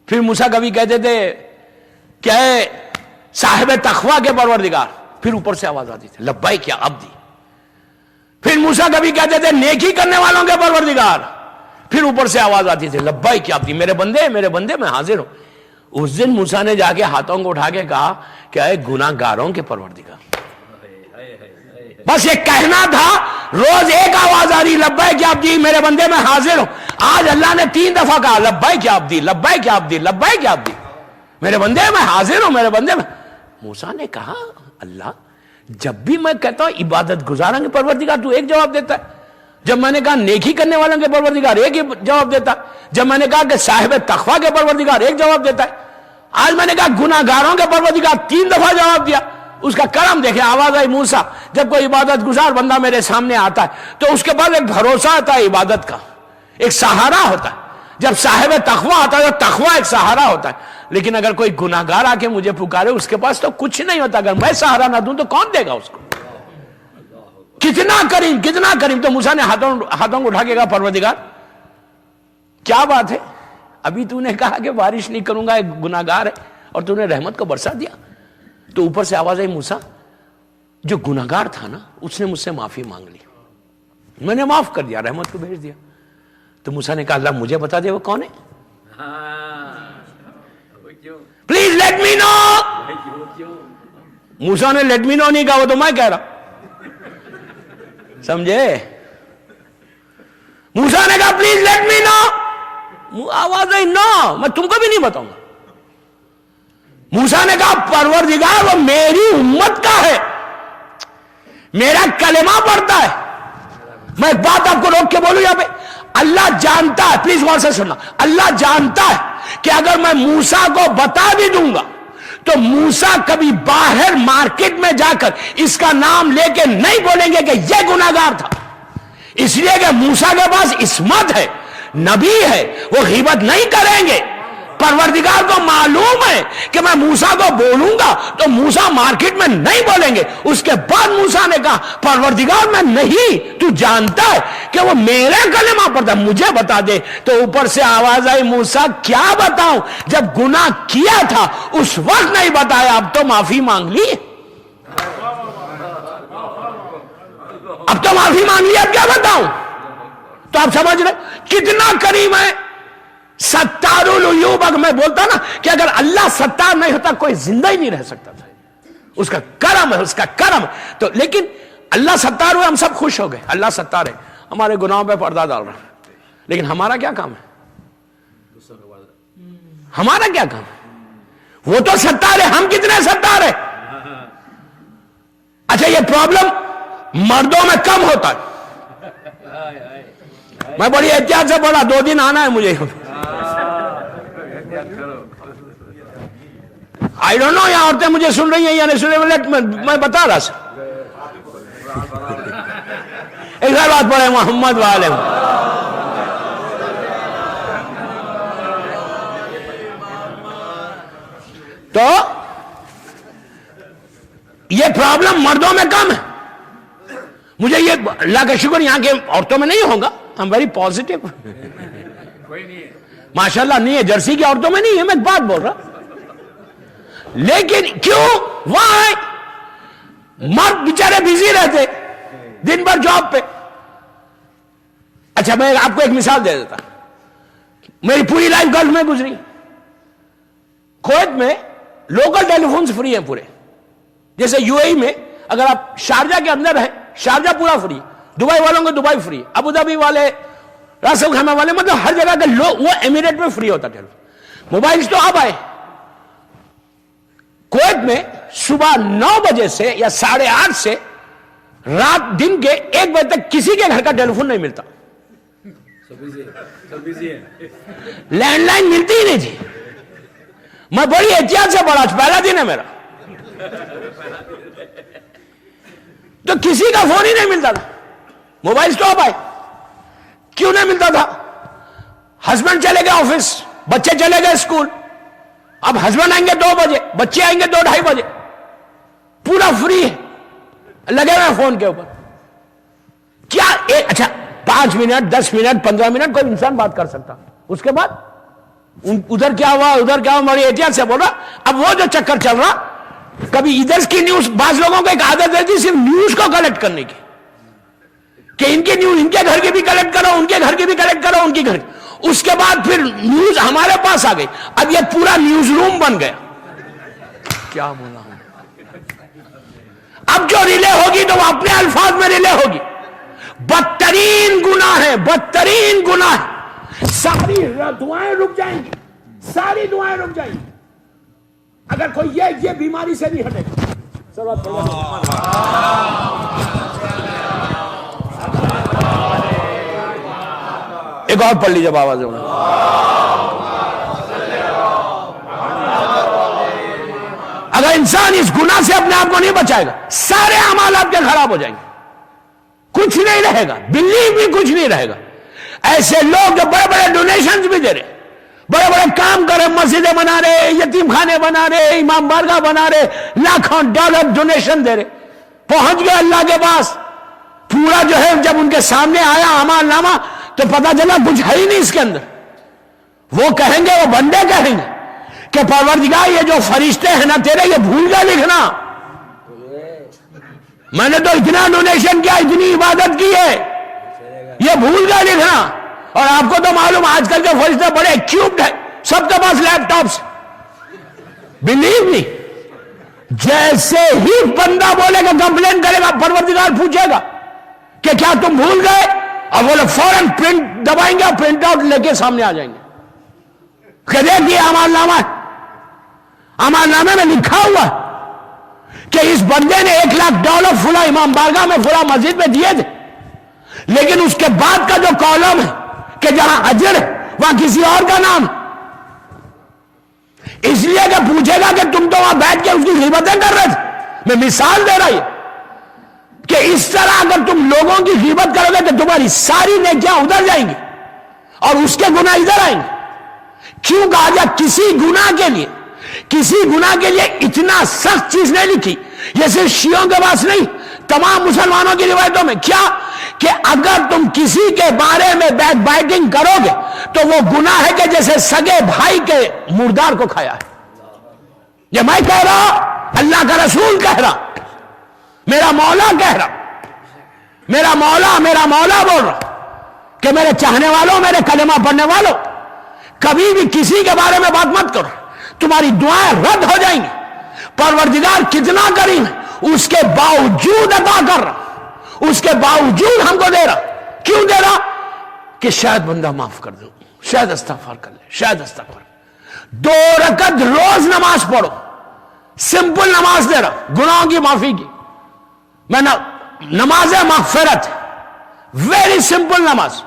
S2: پھر موسیٰ کبھی کہتے تھے کہ اے صاحب تقویٰ کے پروردگار, پھر اوپر سے آواز آتی تھی لبیک یا عبدی. پھر موسیٰ کبھی کہتے تھے نیکی کرنے والوں کے پروردگار, پھر اوپر سے آواز آتی تھی لبیک یا عبدی, میرے بندے میں حاضر ہوں. اس دن موسیٰ نے جا کے ہاتھوں کو اٹھا کے کہا کہ اے گناہ گاروں کے پروردگار. بس یہ کہنا تھا, روز ایک آواز آ رہی لبیک یا عبدی, میرے بندے میں حاضر ہوں. آج اللہ نے 3 دفعہ کہا لبیک یا عبدی, لبیک یا عبدی, لبیک یا عبدی, میرے بندے میں حاضر ہوں, میرے بندے میں. موسیٰ نے کہا اللہ جب بھی میں کہتا ہوں عبادت گزاروں کے پروردگار تو ایک جواب دیتا ہے, جب میں نے کہا نیکی کرنے والوں کے پروردگار ایک ہی جواب دیتا ہے, جب میں نے کہا کہ صاحب تقویٰ کے پروردگار ایک جواب دیتا ہے, آج میں نے کہا گناہ گاروں کے پروردگار 3 دفعہ جواب دیا. اس کا کرم دیکھیں, آواز آئی موسیٰ, جب کوئی عبادت گزار بندہ میرے سامنے آتا ہے تو اس کے بعد ایک بھروسہ آتا ہے عبادت کا, ایک سہارا ہوتا ہے. جب صاحب تقویٰ آتا ہے تو تقویٰ ایک سہارا ہوتا ہے. لیکن اگر کوئی گناہ گار آ کے مجھے پکارے, اس کے پاس تو کچھ نہیں ہوتا. اگر میں سہارا نہ دوں تو کون دے گا اس کو. کتنا کریم. تو موسیٰ نے ہاتھوں کو اٹھا کے کہا پروردگار کیا بات ہے, ابھی تو نے کہا کہ بارش نہیں کروں گا, ایک گناہ گار ہے, اور تو نے رحمت کو برسا دیا. تو اوپر سے آواز آئی موسیٰ جو گناہ گار تھا نا اس نے مجھ سے معافی مانگ لی, میں نے معاف کر دیا, رحمت کو بھیج دیا. تو موسیٰ نے کہا اللہ مجھے بتا دے وہ کون ہے, پلیز لیٹ می نو. موسیٰ نے لیٹ می نو نہیں کہا, وہ تو میں کہہ رہا, سمجھے. موسیٰ نے کہا پلیز لیٹ می نو, آواز آئی نو, میں تم کو بھی نہیں بتاؤں گا. موسیٰ نے کہا پروردگار وہ میری امت کا ہے, میرا کلمہ پڑھتا ہے. میں ایک بات آپ کو روک کے بولوں یہاں پہ, اللہ جانتا ہے, پلیز غور سے سننا, اللہ جانتا ہے کہ اگر میں موسیٰ کو بتا بھی دوں گا تو موسیٰ کبھی باہر مارکیٹ میں جا کر اس کا نام لے کے نہیں بولیں گے کہ یہ گناہگار تھا، اس لیے کہ موسیٰ کے پاس عصمت ہے، نبی ہے، وہ غیبت نہیں کریں گے۔ پروردگار کو معلوم ہے کہ میں موسیٰ کو بولوں گا تو موسیٰ مارکیٹ میں نہیں بولیں گے۔ اس کے بعد موسیٰ نے کہا پروردگار میں نہیں، تو جانتا ہے کہ وہ میرا کلمہ پڑھتا، مجھے بتا دے۔ تو اوپر سے آواز آئی موسیٰ کیا بتاؤں، جب گناہ کیا تھا اس وقت نہیں بتایا، اب تو معافی مانگ لی، اب تو معافی مانگ لی، اب کیا بتاؤں۔ تو آپ سمجھ رہے کتنا کریم ہے، ستار العیوب۔ اگر میں بولتا نا کہ اگر اللہ ستار نہیں ہوتا کوئی زندہ ہی نہیں رہ سکتا تھا، اس کا کرم ہے، اس کا کرم ہے۔ تو لیکن اللہ ستار ہوئے، ہم سب خوش ہو گئے، اللہ ستار ہے، ہمارے گناہوں پہ پردہ ڈال رہا ہے، لیکن ہمارا کیا کام ہے، ہمارا کیا کام ہے؟ وہ تو ستار ہے، ہم کتنے ستار ہیں؟ اچھا یہ پرابلم مردوں میں کم ہوتا ہے، میں بڑی احتیاط سے بولا 2 دن آنا ہے مجھے، آئی ڈونٹ نو یہاں عورتیں مجھے سن رہی ہیں یا نہیں سن رہی، میں بتا رہا سا۔ ایک اور بات پڑھے محمد والے، تو یہ پرابلم مردوں میں کم ہے۔ مجھے یہ اللہ کا شکر یہاں کے عورتوں میں نہیں ہوگا، I'm very positive، ماشاءاللہ نہیں ہے، جرسی کی عورتوں میں نہیں ہے، میں ایک بات بول رہا، لیکن کیوں وہاں مرد بیچارے بزی رہتے دن بھر جاب پہ۔ اچھا میں آپ کو ایک مثال دے دیتا، میری پوری لائف گلف میں گزری، کویت میں لوکل ٹیلی فونز فری ہیں پورے، جیسے یو اے ای میں اگر آپ شارجہ کے اندر ہیں شارجہ پورا فری، دبئی والوں کو دبئی فری، ابو دھابی والے، راس الخیمہ والے، مطلب ہر جگہ کے لوگ، وہ ایمریٹ میں فری ہوتا ٹیلیفون۔ موبائلز تو اب آئے، کویت میں صبح 9 بجے سے یا 8:30 سے رات دن کے 1 بجے تک کسی کے گھر کا ٹیلی فون نہیں ملتا، لینڈ لائن ملتی ہی نہیں تھی۔ میں بڑی احتیاط سے پڑھا، پہلا دن ہے میرا، تو کسی کا فون ہی نہیں ملتا تھا۔ موبائل سٹاپ آئے، کیوں نہیں ملتا تھا؟ ہسبینڈ چلے گئے آفس، بچے چلے گئے اسکول، اب ہسبینڈ آئیں گے 2 بجے، بچے آئیں گے 2-2:30 بجے، پورا فری ہے، لگے ہوئے فون کے اوپر۔ کیا اچھا 5 منٹ 10 منٹ 15 منٹ کوئی انسان بات کر سکتا، اس کے بعد ادھر کیا ہوا ادھر کیا ہوا، بڑی احتیاط سے بول رہا۔ اب وہ جو چکر چل رہا، کبھی ادھر کی نیوز، بعض لوگوں کو ایک عادت رہتی صرف نیوز کو کلیکٹ کرنے کی، کہ ان کی نیوز ان کے گھر کی بھی کلیکٹ کرو، ان کے گھر کی بھی کلیکٹ کرو، ان کی گھر، اس کے بعد پھر نیوز ہمارے پاس آ گئی، اب یہ پورا نیوز روم بن گیا۔ کیا بولا ہوں، اب جو ریلے ہوگی تو وہ اپنے الفاظ میں ریلے ہوگی۔ بدترین گناہ ہے، بدترین گناہ ہے، ساری دعائیں رک جائیں گی، ساری دعائیں رک جائیں گی اگر کوئی یہ بیماری سے نہیں ہٹے گا۔ ایک اور پڑھ لیجیے آواز میں۔ اگر انسان اس گناہ سے اپنے آپ کو نہیں بچائے گا، سارے اعمال آپ کے خراب ہو جائیں گے، کچھ نہیں رہے گا، بلیو بھی کچھ نہیں رہے گا۔ ایسے لوگ جو بڑے بڑے ڈونیشنز بھی دے رہے، بڑے بڑے کام کر رہے، مسجدیں بنا رہے، یتیم خانے بنا رہے، امام بارگاہ بنا رہے، لاکھوں ڈالر ڈونیشن دے رہے، پہنچ گئے اللہ کے پاس، پورا جو ہے جب ان کے سامنے آیا اعمال نامہ تو پتا چلا کچھ ہے ہی نہیں اس کے اندر۔ وہ کہیں گے، وہ بندے کہیں گے کہ پروردگار یہ جو فرشتے ہیں نا تیرے، یہ بھول گئے لکھنا، میں نے تو اتنا ڈونیشن کیا، اتنی عبادت کی ہے، یہ بھول گئے لکھنا۔ اور آپ کو تو معلوم آج کل کے فرشتے بڑے ایکیوپڈ ہیں، سب کے پاس لیپ ٹاپس، بلیو می، جیسے ہی بندہ بولے گا کمپلین کرے گا، پروردگار پوچھے گا کہ کیا تم بھول گئے، اور وہ لوگ فوراً پرنٹ دبائیں گے اور پرنٹ آؤٹ لے کے سامنے آ جائیں گے کہ دیکھیے اعمال نامہ، اعمال نامے میں لکھا ہوا کہ اس بندے نے $1,00,000 فلاں امام بارگاہ میں فلاں مسجد میں دیے تھے، لیکن اس کے بعد کا جو کالم ہے کہ جہاں اجر ہے وہاں کسی اور کا نام ہے۔ اس لیے کہ پوچھے گا کہ تم تو وہاں بیٹھ کے اس کی غیبتیں کر رہے تھے. میں مثال دے رہا ہوں کہ اس طرح اگر تم لوگوں کی غیبت کرو گے تو تمہاری ساری نیکیاں ادھر جائیں گی اور اس کے گناہ ادھر آئیں گے. کیوں کہا جا کسی گناہ کے لیے اتنا سخت چیز نہیں لکھی. یہ صرف شیعوں کے پاس نہیں، تمام مسلمانوں کی روایتوں میں. کیا کہ اگر تم کسی کے بارے میں بیک بائٹنگ کرو گے تو وہ گناہ ہے کہ جیسے سگے بھائی کے مردار کو کھایا ہے. یہ میں کہہ رہا، اللہ کا رسول کہہ رہا، میرا مولا کہہ رہا، میرا مولا بول رہا کہ میرے چاہنے والوں، میرے کلمہ پڑھنے والوں، کبھی بھی کسی کے بارے میں بات مت کرو، تمہاری دعائیں رد ہو جائیں گی. پروردگار کتنا کریم ہے، اس کے باوجود عطا کر رہا، اس کے باوجود ہم کو دے رہا. کیوں دے رہا؟ کہ شاید بندہ معاف کر دے، شاید استغفار کر لے، شاید استغفار. 2 رکعت روز نماز پڑھو، سمپل نماز دے رہا، گناہوں کی معافی کی. میں نماز مغفرت، ویری سمپل نماز.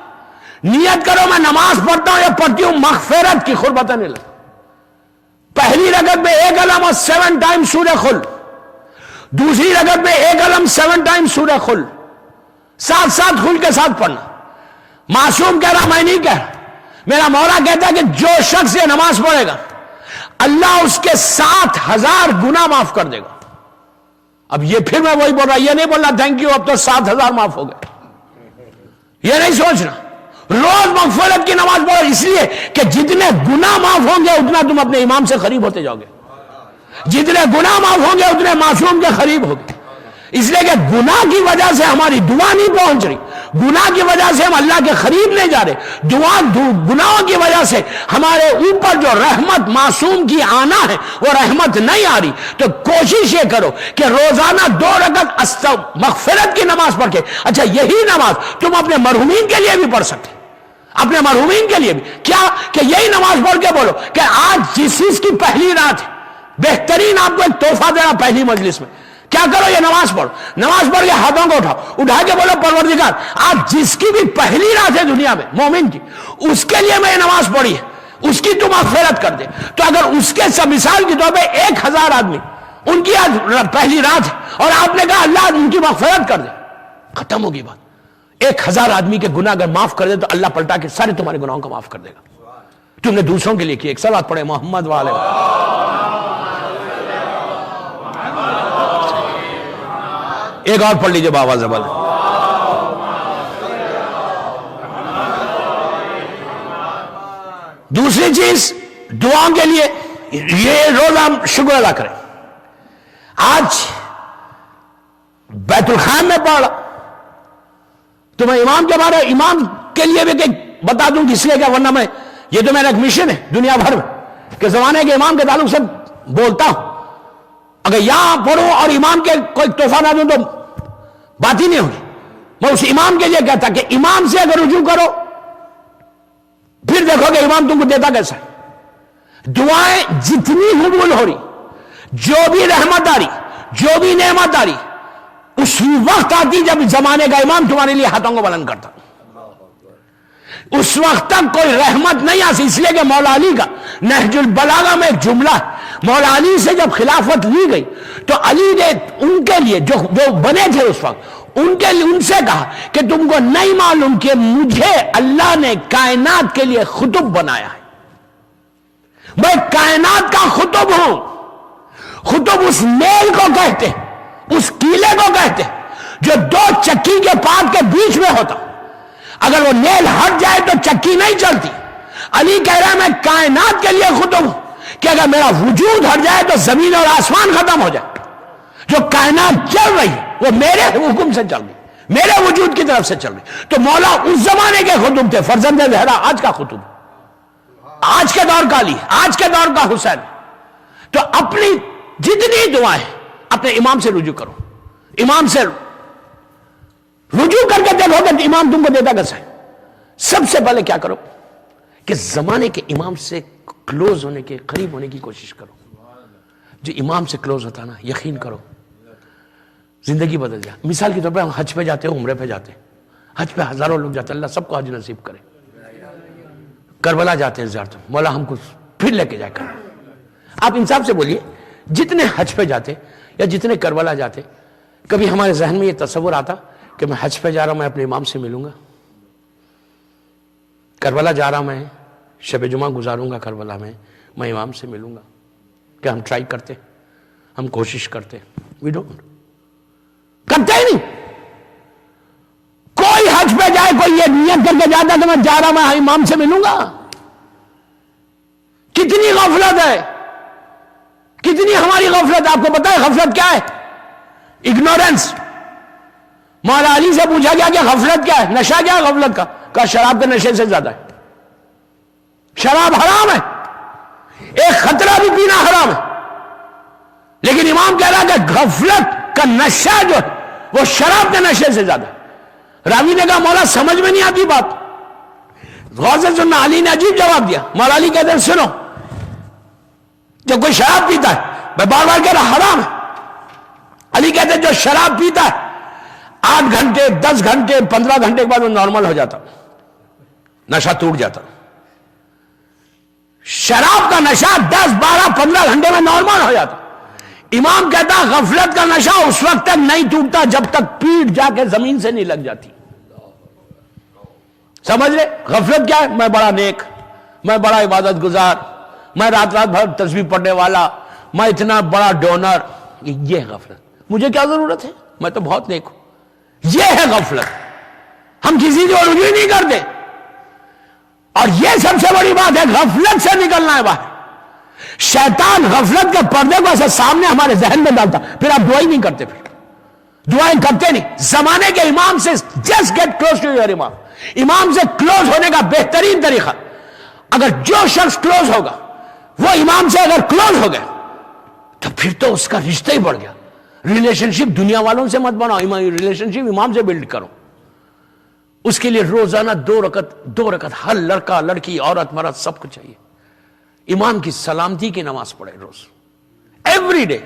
S2: نیت کرو میں نماز پڑھتا ہوں یا پڑھتی ہوں مغفرت کی، قربتیں نہیں لگتی. پہلی رکعت میں 1 علم اور 7 ٹائم سورہ خل، دوسری رکعت میں 1 علم 7 ٹائم سورہ خل، ساتھ خل کے ساتھ پڑھنا. معصوم کہہ رہا، میں نہیں کہہ رہا. میرا مولا کہتا ہے کہ جو شخص یہ نماز پڑھے گا اللہ اس کے 7,000 گناہ معاف کر دے گا. اب یہ پھر میں وہی بول رہا، یہ نہیں بولنا تھینک یو اب تو 7,000 معاف ہو گئے، یہ نہیں سوچنا. روز مغفرت کی نماز پڑھو، اس لیے کہ جتنے گناہ معاف ہوں گے اتنا تم اپنے امام سے قریب ہوتے جاؤ گے. جتنے گناہ معاف ہوں گے اتنے معصوم کے قریب ہوگے. اس لیے کہ گناہ کی وجہ سے ہماری دعا نہیں پہنچ رہی، گناہ کی وجہ سے ہم اللہ کے قریب نہیں جا رہے. گناہوں کی وجہ سے ہمارے اوپر جو رحمت معصوم کی آنا ہے وہ رحمت نہیں آ رہی. تو کوشش یہ کرو کہ روزانہ 2 رکعت مغفرت کی نماز پڑھ کے، اچھا یہی نماز تم اپنے مرحومین کے لیے بھی پڑھ سکتے، اپنے مرحومین کے لیے بھی. کیا کہ یہی نماز پڑھ کے بولو کہ آج جس چیز کی پہلی رات ہے، بہترین آپ کو ایک تحفہ دینا پہلی مجلس میں. کیا کرو؟ یہ نماز پڑھو. نماز پڑھ کے ہاتھوں کو اٹھا کے بولو پروردگار آج جس کی بھی پہلی رات ہے دنیا میں مومن کی، اس کے لیے میں یہ نماز پڑھی ہے، اس کی تو مغفرت کر دے. تو اگر اس کے سب مثال کے طور پہ 1,000 آدمی ان کی آج پہلی رات ہے اور آپ نے کہا اللہ ان کی مغفرت کر دے، ختم ہوگی بات. 1,000 آدمی کے گناہ اگر معاف کر دے تو اللہ پلٹا کے سارے تمہارے گناہوں کو معاف کر دے گا. تم نے دوسروں کے لیے کی. ایک صلوات پڑھے محمد والے. ایک اور پڑھ لیجئے بابا زبل. دوسری چیز دعاؤں کے لیے یہ روز ہم شکر ادا کریں. آج بیت الخان میں پڑھا تو میں امام کے بارے امام کے لیے بھی بتا دوں اس لیے کہ ورنہ میں یہ تو میرا ایک مشن ہے دنیا بھر میں کہ زمانے کے امام کے تعلق سے بولتا ہوں. اگر یہاں پڑھوں اور امام کے کوئی تحفہ نہ دوں تو بات ہی نہیں ہوگی. میں اس امام کے لیے کہتا کہ امام سے اگر رجوع کرو پھر دیکھو کہ امام تم کو دیتا کیسا ہے. دعائیں جتنی قبول ہو رہی، جو بھی رحمت آ رہی، جو بھی نعمت آ رہی، اس وقت آتی جب زمانے کا امام تمہارے لیے ہاتھوں کو بلند کرتا. اس وقت تک کوئی رحمت نہیں آتی. اس لیے کہ مولا علی کا نہج البلاغہ میں ایک جملہ ہے، مولا علی سے جب خلافت لی گئی تو علی نے ان کے لیے جو بنے تھے اس وقت ان سے کہا کہ تم کو نہیں معلوم کہ مجھے اللہ نے کائنات کے لیے خطب بنایا ہے. میں کائنات کا خطب ہوں. خطب اس میل کو کہتے ہیں، اس کیلے کو کہتے ہیں جو 2 چکی کے پات کے بیچ میں ہوتا. اگر وہ نیل ہٹ جائے تو چکی نہیں چلتی. علی کہہ رہا ہے میں کائنات کے لیے خطب ہوں کہ اگر میرا وجود ہٹ جائے تو زمین اور آسمان ختم ہو جائے. جو کائنات چل رہی ہے وہ میرے حکم سے چل رہی، میرے وجود کی طرف سے چل رہی. تو مولا اس زمانے کے خطب تھے. فرزند زہرا آج کا خطب، آج کے دور کا علی، آج کے دور کا حسین. تو اپنی جتنی دعائیں اپنے امام سے رجوع کرو. امام سے رجوع کر کے دیکھو کہ امام تم کو دیتا کیسا ہے. سب سے پہلے کیا کرو کہ زمانے کے امام سے کلوز ہونے کے، قریب ہونے کی کوشش کرو. جو امام سے کلوز ہوتا نا، یقین کرو زندگی بدل جائے. مثال کے طور پہ ہم حج پہ جاتے ہیں، عمرے پہ جاتے ہیں. حج پہ ہزاروں لوگ جاتے ہیں، اللہ سب کو حج نصیب کرے. کربلا جاتے ہیں زیارت، مولا ہم کو پھر لے کے جائے. آپ انصاف سے بولیے، جتنے حج پہ جاتے یا جتنے کربلا جاتے، کبھی ہمارے ذہن میں یہ تصور آتا کہ میں حج پہ جا رہا ہوں، میں اپنے امام سے ملوں گا؟ کربلا جا رہا ہوں، میں شب جمعہ گزاروں گا کربلا میں امام سے ملوں گا؟ کہ ہم ٹرائی کرتے، ہم کوشش کرتے؟ وی ڈونٹ، کرتے ہی نہیں۔ کوئی حج پہ جائے، کوئی یہ نیت کر کے جاتا کہ میں جا رہا ہوں، میں امام سے ملوں گا؟ کتنی غفلت ہے، کتنی ہماری غفلت۔ آپ کو پتا ہے غفلت کیا ہے؟ اگنورنس۔ مولا علی سے پوچھا گیا کہ غفلت کیا ہے، نشہ کیا ہے غفلت کا؟ کہا شراب کے نشے سے زیادہ ہے۔ شراب حرام ہے، ایک خطرہ بھی پینا حرام ہے، لیکن امام کہہ رہا کہ غفلت کا نشہ جو ہے وہ شراب کے نشے سے زیادہ ہے۔ راوی نے کہا مولا سمجھ میں نہیں آتی بات، غور سے سننا۔ علی نے عجیب جواب دیا۔ مولا علی کہتے ہیں سنو، جب کوئی شراب پیتا ہے، میں بار بار کہہ رہا حرام ہے، علی کہتے ہیں جو شراب پیتا ہے 8 گھنٹے 10 گھنٹے 15 گھنٹے کے بعد وہ نارمل ہو جاتا، نشہ ٹوٹ جاتا۔ شراب کا نشہ 10 12 15 گھنٹے میں نارمل ہو جاتا۔ امام کہتا غفلت کا نشہ اس وقت تک نہیں ٹوٹتا جب تک پیٹھ جا کے زمین سے نہیں لگ جاتی۔ سمجھ لے غفلت کیا ہے؟ میں بڑا نیک، میں بڑا عبادت گزار، میں رات رات بھر تسبیح پڑھنے والا، میں اتنا بڑا ڈونر۔ یہ ہے غفلت۔ مجھے کیا ضرورت ہے، میں تو بہت نیک ہوں۔ یہ ہے غفلت، ہم کسی کو رجوع نہیں کرتے۔ اور یہ سب سے بڑی بات ہے، غفلت سے نکلنا ہے باہر۔ شیطان غفلت کے پردے کو ایسے سامنے ہمارے ذہن میں ڈالتا، پھر آپ دعائیں نہیں کرتے، پھر دعائیں کرتے نہیں۔ زمانے کے امام سے just get close to your imam. امام سے کلوز ہونے کا بہترین طریقہ، اگر جو شخص کلوز ہوگا وہ امام سے اگر کلوز ہو گیا تو پھر تو اس کا رشتہ ہی بڑھ گیا۔ ریلیشن شپ دنیا والوں سے مت بناؤ، ریلیشن شپ امام سے بلڈ کرو۔ اس کے لیے روزانہ 2 رکعت ہر لڑکا لڑکی عورت مرد سب کو چاہیے۔ امام کی سلامتی کی نماز پڑھے روز، ایوری ڈے،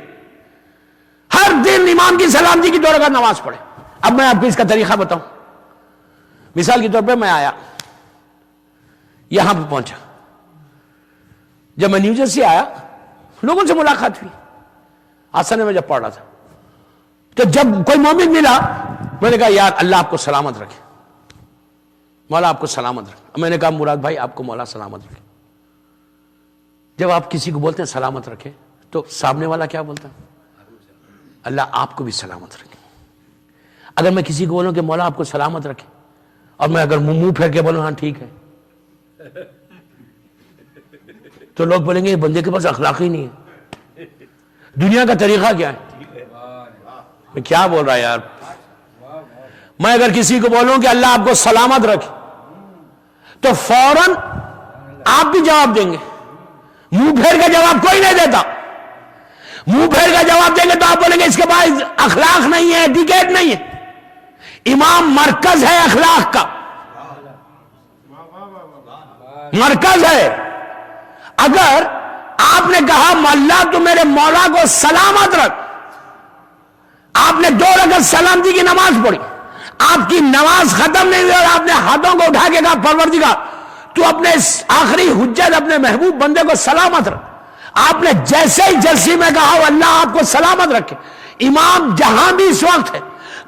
S2: ہر دن امام کی سلامتی کی 2 رکعت نماز پڑھے۔ اب میں آپ کو اس کا طریقہ بتاؤں۔ مثال کے طور پہ میں آیا، یہاں پہ پہنچا، جب میں نیو جرسی آیا لوگوں سے ملاقات ہوئی، آسانے میں جب پڑھ رہا تھا تو جب کوئی مومن ملا میں نے کہا یار اللہ آپ کو سلامت رکھے، مولا آپ کو سلامت رکھے۔ میں نے کہا مراد بھائی آپ کو مولا سلامت رکھے۔ جب آپ کسی کو بولتے ہیں سلامت رکھے تو سامنے والا کیا بولتا ہے؟ اللہ آپ کو بھی سلامت رکھے۔ اگر میں کسی کو بولوں کہ مولا آپ کو سلامت رکھے اور میں اگر منہ پھیر کے بولوں ہاں ٹھیک ہے، تو لوگ بولیں گے یہ بندے کے پاس اخلاق ہی نہیں ہے۔ دنیا کا طریقہ کیا ہے؟ میں کیا بول رہا یار؟ میں اگر کسی کو بولوں کہ اللہ آپ کو سلامت رکھے تو فوراً آپ بھی جواب دیں گے، منہ پھیر کا جواب کوئی نہیں دیتا۔ منہ پھیر کا جواب دیں گے تو آپ بولیں گے اس کے پاس اخلاق نہیں ہے، ایٹیکیٹ نہیں ہے۔ امام مرکز ہے اخلاق کا، مرکز ہے۔ اگر آپ نے کہا اللہ تو میرے مولا کو سلامت رکھ، آپ نے 2 رکعت سلامتی کی نماز پڑھی، آپ کی نماز ختم نہیں ہوئی اور آپ نے ہاتھوں کو اٹھا کے کہا پروردگار تو اپنے آخری حجت اپنے محبوب بندے کو سلامت رکھ، آپ نے جیسے ہی جلسی میں کہا اللہ آپ کو سلامت رکھے، امام جہاں بھی اس وقت ہے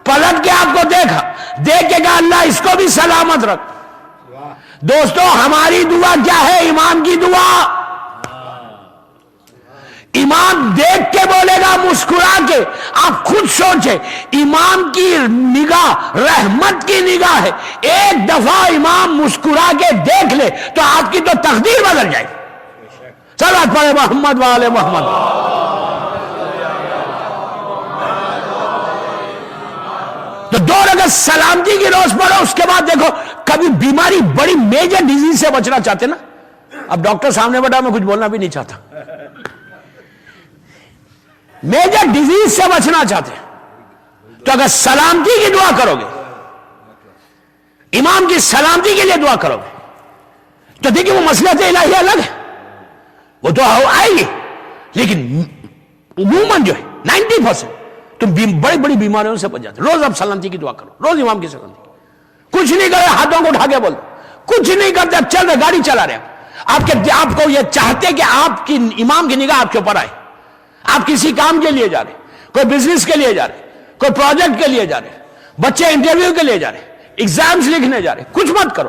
S2: پلٹ کے آپ کو دیکھا، دیکھ کے کہا اللہ اس کو بھی سلامت رکھ۔ دوستو ہماری دعا کیا ہے؟ امام کی دعا۔ امام دیکھ کے بولے گا مسکرا کے، آپ خود سوچیں امام کی نگاہ رحمت کی نگاہ ہے، ایک دفعہ امام مسکرا کے دیکھ لے تو آپ کی تو تقدیر بدل جائے۔ صلوات پڑھے محمد وآل محمد۔ تو 2 رکعت سلامتی کی روز پڑھو، اس کے بعد دیکھو کبھی بیماری بڑی میجر ڈیزیز سے بچنا چاہتے نا، اب ڈاکٹر سامنے بیٹھا میں کچھ بولنا بھی نہیں چاہتا، میجر ڈیزیز سے بچنا چاہتے ہیں تو اگر سلامتی کی دعا کرو گے، امام کی سلامتی کے لیے دعا کرو گے تو دیکھیں وہ مصلحت الہی الگ ہے، وہ تو آئے گی، لیکن عموماً جو ہے 90% تم بڑی بڑی بیماریوں سے بچ جاتے۔ روز اب سلامتی کی دعا کرو، روز امام کی سلامتی، کچھ نہیں کرے ہاتھوں کو اٹھا کے بول دو، کچھ نہیں کرتے اب چل رہے گاڑی چلا رہے آپ کو یہ چاہتے کہ آپ کی امام کی نگاہ آپ کے اوپر آئے. آپ کسی کام کے لیے جا رہے, کوئی بزنس کے لیے جا رہے, کوئی پروجیکٹ کے لیے جا رہے, بچے انٹرویو کے لیے جا رہے, ایگزامز لکھنے جا رہے, کچھ مت کرو,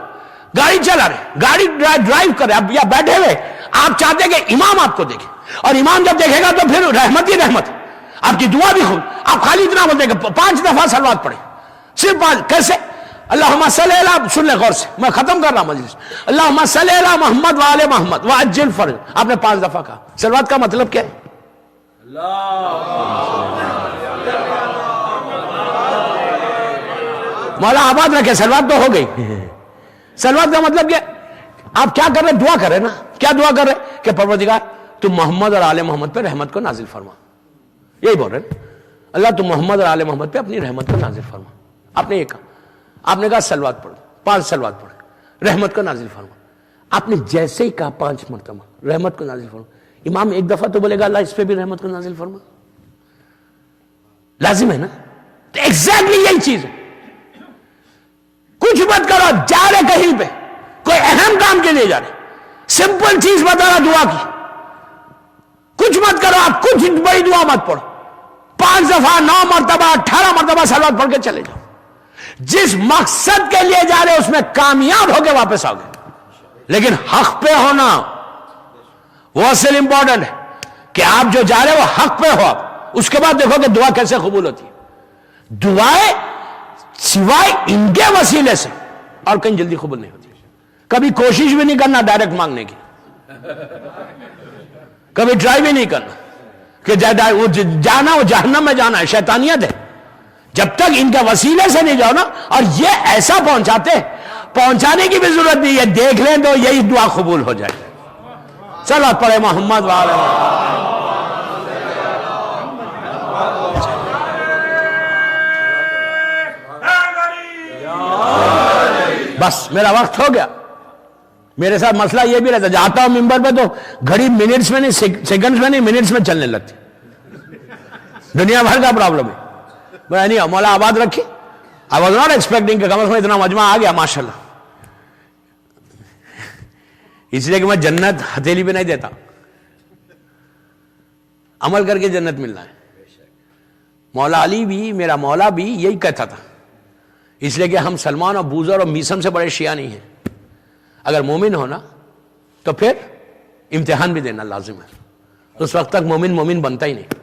S2: گاڑی چلا رہے, گاڑی ڈرائیو کر رہے یا بیٹھے ہوئے, آپ چاہتے کہ امام آپ کو دیکھے, اور امام جب دیکھے گا تو پھر رحمت ہی رحمت, آپ کی دعا بھی خود. آپ خالی اتنا بولتے کہ 5 دفعہ صلوات پڑھیں, صرف 5. کیسے؟ اللہم صلی علی, سن لیں غور سے, میں ختم کر رہا ہوں مجلس. اللہم صلی علی محمد وآل محمد وعجل فرج, آپ نے 5 دفعہ کہا. صلوات کا مطلب کیا ہے؟ مولا آباد رکھے, صلوات تو ہو گئی. صلوات کا مطلب کیا؟ آپ کیا کر رہے؟ دعا کر رہے نا. کیا دعا کر رہے؟ کہ پروردگار تو محمد اور آل محمد پہ رحمت کو نازل فرما. یہی بول رہے ہیں, اللہ تو محمد اور آل محمد پہ اپنی رحمت کو نازل فرما. آپ نے یہ کہا, آپ نے کہا صلوات پڑھو, 5 صلوات پڑھو, رحمت کو نازل فرما. آپ نے جیسے ہی کہا 5 مرتبہ رحمت کو نازل فرما, امام ایک دفعہ تو بولے گا اللہ اس پہ بھی رحمت کو نازل فرما, لازم ہے نا. تو ایگزیکٹلی یہی چیز ہے. کچھ مت کرو, جا رہے کہیں پہ, کوئی اہم کام کے لیے جا رہے, سمپل چیز بتا رہا دعا کی, کچھ مت کرو, آپ کچھ بڑی دعا مت پڑھو, 5 دفعہ 9 مرتبہ 18 مرتبہ صلوات پڑھ کے چلے جاؤ. جس مقصد کے لیے جا رہے اس میں کامیاب ہو کے واپس آؤ گے. لیکن حق پہ ہونا وہ اصل امپورٹنٹ ہے, کہ آپ جو جا رہے وہ حق پہ ہو. آپ اس کے بعد دیکھو کہ دعا کیسے قبول ہوتی ہے. دعائیں سوائے ان کے وسیلے سے اور کہیں جلدی قبول نہیں ہوتی. کبھی کوشش بھی نہیں کرنا ڈائریکٹ مانگنے کی, کبھی ٹرائی بھی نہیں کرنا کہ وہ جانا وہ جہنم میں جانا ہے, شیطانیت ہے. جب تک ان کے وسیلے سے نہیں جاؤ نا, اور یہ ایسا پہنچانے کی بھی ضرورت نہیں ہے, دیکھ لیں تو یہی دعا قبول ہو جائے. چلو پڑھے محمد والے. بس میرا وقت ہو گیا. میرے ساتھ مسئلہ یہ بھی رہتا, جاتا ہوں ممبر پہ تو گھڑی منٹس میں نہیں, سیکنڈز میں نہیں, منٹس میں چلنے لگتی. دنیا بھر کا پرابلم ہے. نہیں, مولا آباد رکھی. I was not expecting کہ کم از کم اتنا مجمع آ گیا ماشاءاللہ. اس لیے کہ میں جنت ہتھیلی پہ نہیں دیتا, عمل کر کے جنت ملنا ہے. مولا علی بھی, میرا مولا بھی یہی کہتا تھا. اس لیے کہ ہم سلمان اور بوزر اور میسم سے بڑے شیعہ نہیں ہیں. اگر مومن ہونا تو پھر امتحان بھی دینا لازم ہے. اس وقت تک مومن بنتا ہی نہیں.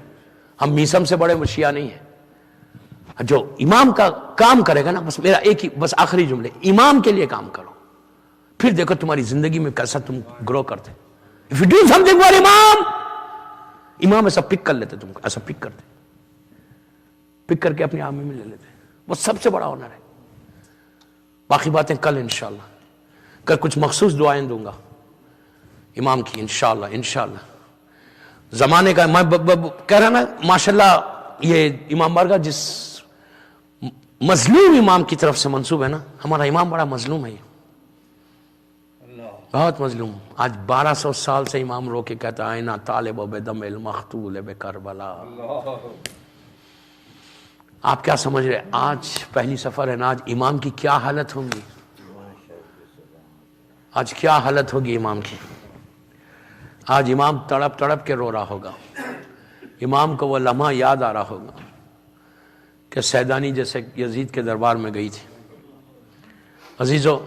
S2: ہم میسم سے بڑے شیعہ نہیں ہیں. جو امام کا کام کرے گا نا, بس میرا ایک ہی بس آخری جملے, امام کے لیے کام کرو, پھر دیکھو تمہاری زندگی میں کیسا تم گرو کرتے. If you do something for امام ایسا پک کر لیتے, تم کو ایسا پک کرتے, پک کر کے اپنی آرمی میں لے لیتے. وہ سب سے بڑا آنر ہے. باقی باتیں کل انشاءاللہ, کل کچھ مخصوص دعائیں دوں گا امام کی انشاءاللہ. زمانے کا میں کہہ رہا نا ماشاءاللہ, یہ امام بارگاہ جس مظلوم امام کی طرف سے منسوب ہے نا, ہمارا امام بڑا مظلوم ہے, بہت مظلوم. آج 1200 سال سے امام رو کے کہتا ہے, نا طالب بدم المقتول بکربلا. آپ کیا سمجھ رہے, آج پہلی سفر ہے نا, آج امام کی کیا حالت ہوگی, آج کیا حالت ہوگی امام کی. آج امام تڑپ تڑپ کے رو رہا ہوگا. امام کو وہ لمحہ یاد آ رہا ہوگا کہ سیدانی جیسے یزید کے دربار میں گئی تھی. عزیزو,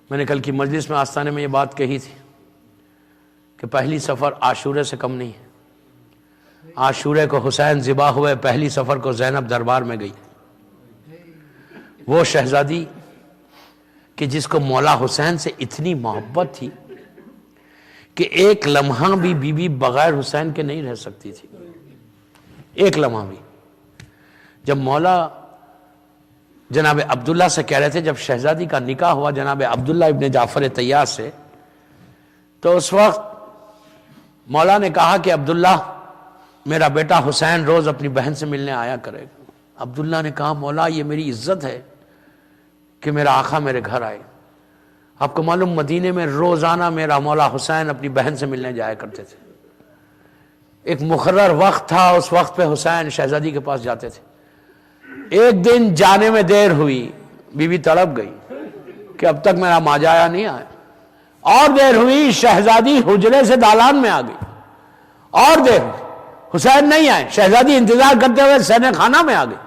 S2: میں نے کل کی مجلس میں آستانے میں یہ بات کہی تھی کہ پہلی سفر عاشورے سے کم نہیں ہے. عاشورے کو حسین ذبح ہوئے, پہلی سفر کو زینب دربار میں گئی. وہ شہزادی کہ جس کو مولا حسین سے اتنی محبت تھی کہ ایک لمحہ بھی بی بی بغیر حسین کے نہیں رہ سکتی تھی, ایک لمحہ بھی. جب مولا جناب عبداللہ سے کہہ رہے تھے, جب شہزادی کا نکاح ہوا جناب عبداللہ ابن جعفر طیار سے, تو اس وقت مولا نے کہا کہ عبداللہ میرا بیٹا حسین روز اپنی بہن سے ملنے آیا کرے گا. عبداللہ نے کہا مولا یہ میری عزت ہے کہ میرا آقا میرے گھر آئے. آپ کو معلوم مدینے میں روزانہ میرا مولا حسین اپنی بہن سے ملنے جایا کرتے تھے. ایک مقرر وقت تھا, اس وقت پہ حسین شہزادی کے پاس جاتے تھے. ایک دن جانے میں دیر ہوئی, بی بی تڑپ گئی کہ اب تک میرا ماجایا نہیں آیا, اور دیر ہوئی شہزادی حجرے سے دالان میں آ گئی، اور دیر ہوئی، حسین نہیں آئے، شہزادی انتظار کرتے ہوئے سہنے خانہ میں آ گئی۔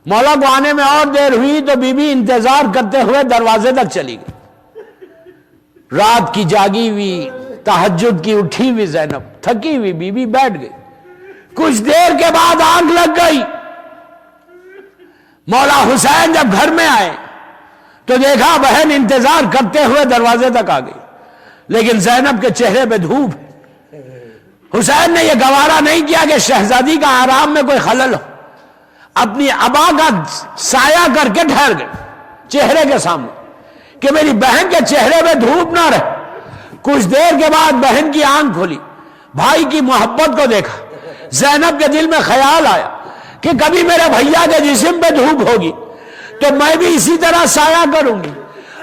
S2: مولا کو آنے میں اور دیر ہوئی تو بی بی انتظار کرتے ہوئے دروازے تک چلی گئی۔ رات کی جاگی ہوئی، تہجد کی اٹھی ہوئی زینب، تھکی ہوئی بی بی بیٹھ گئی۔ کچھ دیر کے بعد آنکھ لگ گئی۔ مولا حسین جب گھر میں آئے تو دیکھا بہن انتظار کرتے ہوئے دروازے تک آ گئی، لیکن زینب کے چہرے پہ دھوپ ہے۔ حسین نے یہ گوارا نہیں کیا کہ شہزادی کا آرام میں کوئی خلل ہو، اپنی ابا کا سایہ کر کے ٹھہر گئے چہرے کے سامنے کہ میری بہن کے چہرے پہ دھوپ نہ رہے۔ کچھ دیر کے بعد بہن کی آنکھ کھلی، بھائی کی محبت کو دیکھا۔ زینب کے دل میں خیال آیا کہ کبھی میرے بھیا کے جسم پہ دھوپ ہوگی تو میں بھی اسی طرح سایہ کروں گی۔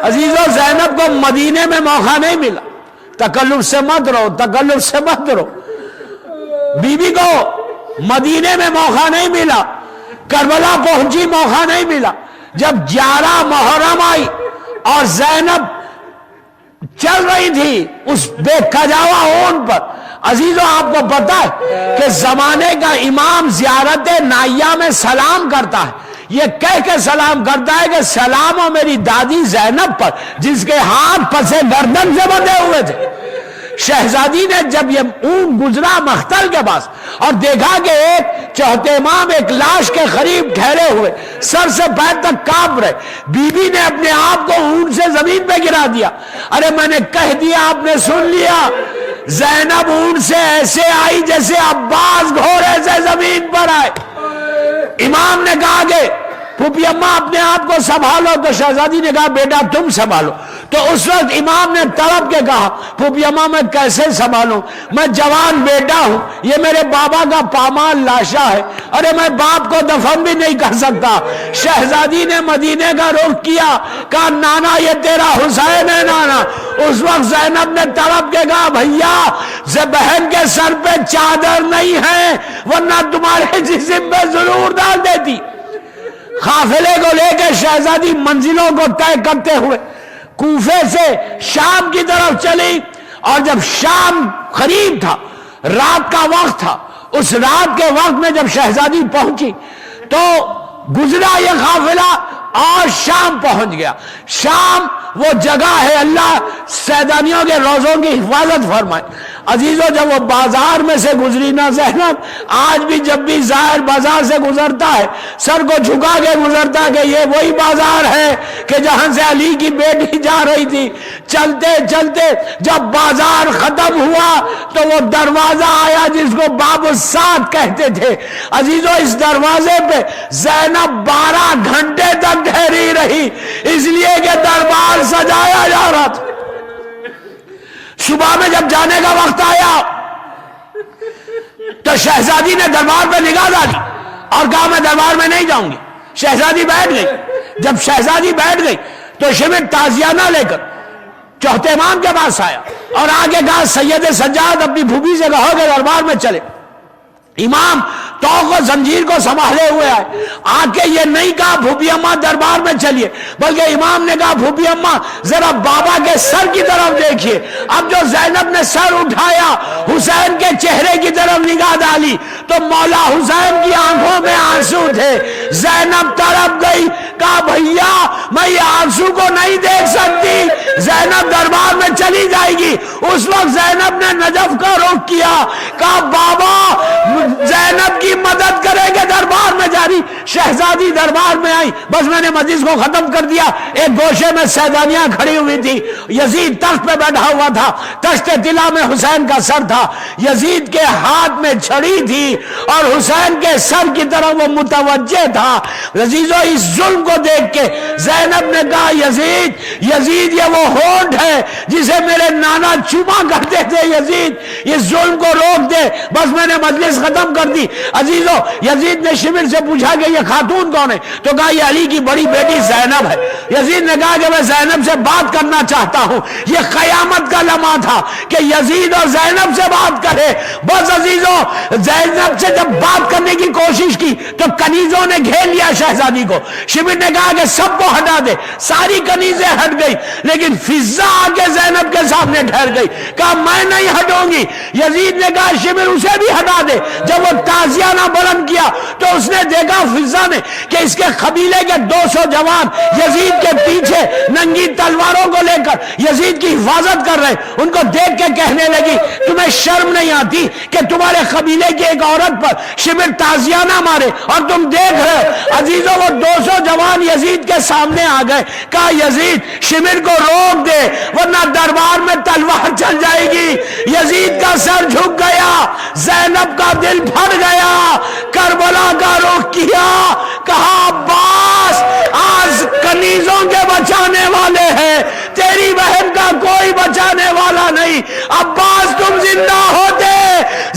S2: عزیزو، زینب کو مدینے میں موقع نہیں ملا، تکلف سے مت رہو، تکلف سے مت رہو۔ بی بی کو مدینے میں موقع نہیں ملا، کربلا پہنچی موقع نہیں ملا۔ جب 11 محرم آئی اور زینب چل رہی تھی اس بے کجاوا اون پر، عزیزو آپ کو پتا ہے کہ زمانے کا امام زیارت نائیہ میں سلام کرتا ہے، یہ کہہ کے سلام کرتا ہے کہ سلام ہو میری دادی زینب پر جس کے ہاتھ پسے گردن سے بندھے ہوئے تھے۔ شہزادی نے جب یہ اون گزرا مختل کے پاس اور دیکھا کہ ایک چوتھے امام ایک لاش کے قریب ٹھہرے ہوئے، سر سے پیر تک کانپ رہے، بی بی نے اپنے آپ کو اون سے زمین پہ گرا دیا۔ ارے میں نے کہہ دیا، آپ نے سن لیا، زینب اون سے ایسے آئی جیسے عباس گھوڑے سے زمین پر آئے۔ امام نے کہا کہ پھوپھی اماں اپنے آپ کو سنبھالو، تو شہزادی نے کہا بیٹا تم سنبھالو۔ تو اس وقت امام نے تڑپ کے کہا پھوپھی اماں میں کیسے سنبھالوں، میں جوان بیٹا ہوں، یہ میرے بابا کا پامال لاشا ہے، ارے میں باپ کو دفن بھی نہیں کر سکتا۔ شہزادی نے مدینے کا رخ کیا، کہا نانا یہ تیرا حسین ہے نانا۔ اس وقت زینب نے تڑپ کے کہا بھیا بہن کے سر پہ چادر نہیں ہے ورنہ تمہارے جسم پہ ضرور ڈال دیتی۔ قافلے کو لے کے شہزادی منزلوں کو طے کرتے ہوئے کوفے سے شام کی طرف چلی، اور جب شام قریب تھا، رات کا وقت تھا، اس رات کے وقت میں جب شہزادی پہنچی تو گزرا یہ قافلہ اور شام پہنچ گیا۔ شام وہ جگہ ہے، اللہ سیدانیوں کے روزوں کی حفاظت فرمائے۔ عزیزو، جب وہ بازار میں سے گزری نا زینب، آج بھی جب بھی زائر بازار سے گزرتا ہے سر کو جھکا کے گزرتا ہے کہ یہ وہی بازار ہے کہ جہاں سے علی کی بیٹی جا رہی تھی۔ چلتے چلتے جب بازار ختم ہوا تو وہ دروازہ آیا جس کو باب السعد کہتے تھے۔ عزیزو، اس دروازے پہ زینب 12 گھنٹے تک ٹھہری رہی، اس لیے کہ دربار سجایا جا رہا تھا۔ صبح میں جب جانے کا وقت آیا تو شہزادی نے دربار پہ نگاہ ڈالی اور کہا میں دربار میں نہیں جاؤں گی۔ شہزادی بیٹھ گئی۔ جب شہزادی بیٹھ گئی تو شمٹ تازیانہ لے کر چوتھے امام کے پاس آیا اور آگے کہا سید سجاد اپنی پھوپھی سے کہو کہ دربار میں چلے۔ امام توق و زنجیر کو سنبھالے ہوئے آئے، آ کے یہ نہیں کہا پھوپھی اماں دربار میں چلیے، بلکہ امام نے کہا پھوپھی اماں ذرا بابا کے سر کی طرف دیکھیے۔ اب جو زینب نے سر اٹھایا، حسین کے چہرے کی طرف نگاہ ڈالی تو مولا حسین کی آنکھوں میں آنسو تھے۔ زینب تڑپ گئی، کہا بھیا میں یہ آنسو کو نہیں دیکھ سکتی، زینب دربار میں چلی جائے گی۔ اس وقت زینب نے نجف کا رخ کیا، کہا بابا زینب کی مدد کرے گے دربار میں جاری۔ شہزادی دربار میں آئی، بس میں نے مجلس کو ختم کر دیا۔ ایک گوشے میں سیدانیاں کھڑی ہوئی تھی، یزید تخت پہ بیٹھا ہوا تھا، تشت طلا میں حسین کا سر تھا، یزید کے ہاتھ میں چھڑی تھی اور حسین کے سر کی طرف وہ متوجہ تھا۔ عزیزو، اس ظلم کو دیکھ کے زینب نے کہا یزید یہ وہ ہونٹ ہے جسے میرے نانا چوما کرتے تھے، یزید اس ظلم کو روک دے۔ بس میں نے مجلس ختم کر بیٹی. عزیزو یزید نے شمر سے پوچھا کہ یہ خاتون کون ہے؟ تو کہا یہ علی کی بڑی بیٹی زینب ہے. یزید نے کہا کہ میں زینب سے بات کرنا چاہتا ہوں. یہ قیامت کا لمحہ تھا کہ یزید اور زینب سے بات کرے. بس عزیزو زینب سے جب بات کرنے کی کوشش کی تو کنیزوں نے گھیر لیا شہزادی کو. شمر نے کہا کہ سب کو ہٹا دے. ساری کنیزیں ہٹ گئی لیکن فضہ آ کے زینب کے سامنے ٹھہر گئی. کہا میں نہیں ہٹوں گی. یزید نے کہا شمر اسے بھی ہٹا دے. جب وہ تازیانہ بلند کیا تو اس نے دیکھا فضہ نے کہ اس کے قبیلے کے 200 جوان یزید کے پیچھے ننگی تلواروں کو لے کر یزید کی حفاظت کر رہے. ان کو دیکھ کے کہنے لگی تمہیں شرم نہیں آتی کہ تمہارے قبیلے کی ایک عورت پر شمر تازیانہ مارے اور تم دیکھ رہے ہو. عزیزوں وہ 200 جوان یزید کے سامنے آ گئے. کہا یزید شمر کو روک دے ورنہ دربار میں تلوار چل جائے گی. یزید کا سر جھک گیا. زینب کا دل پھٹ گیا. کربلا کا رخ کیا. کہا عباس آج کنیزوں کے بچانے والے ہیں, تیری بہن کا کوئی بچانے والا نہیں. عباس تم زندہ ہوتے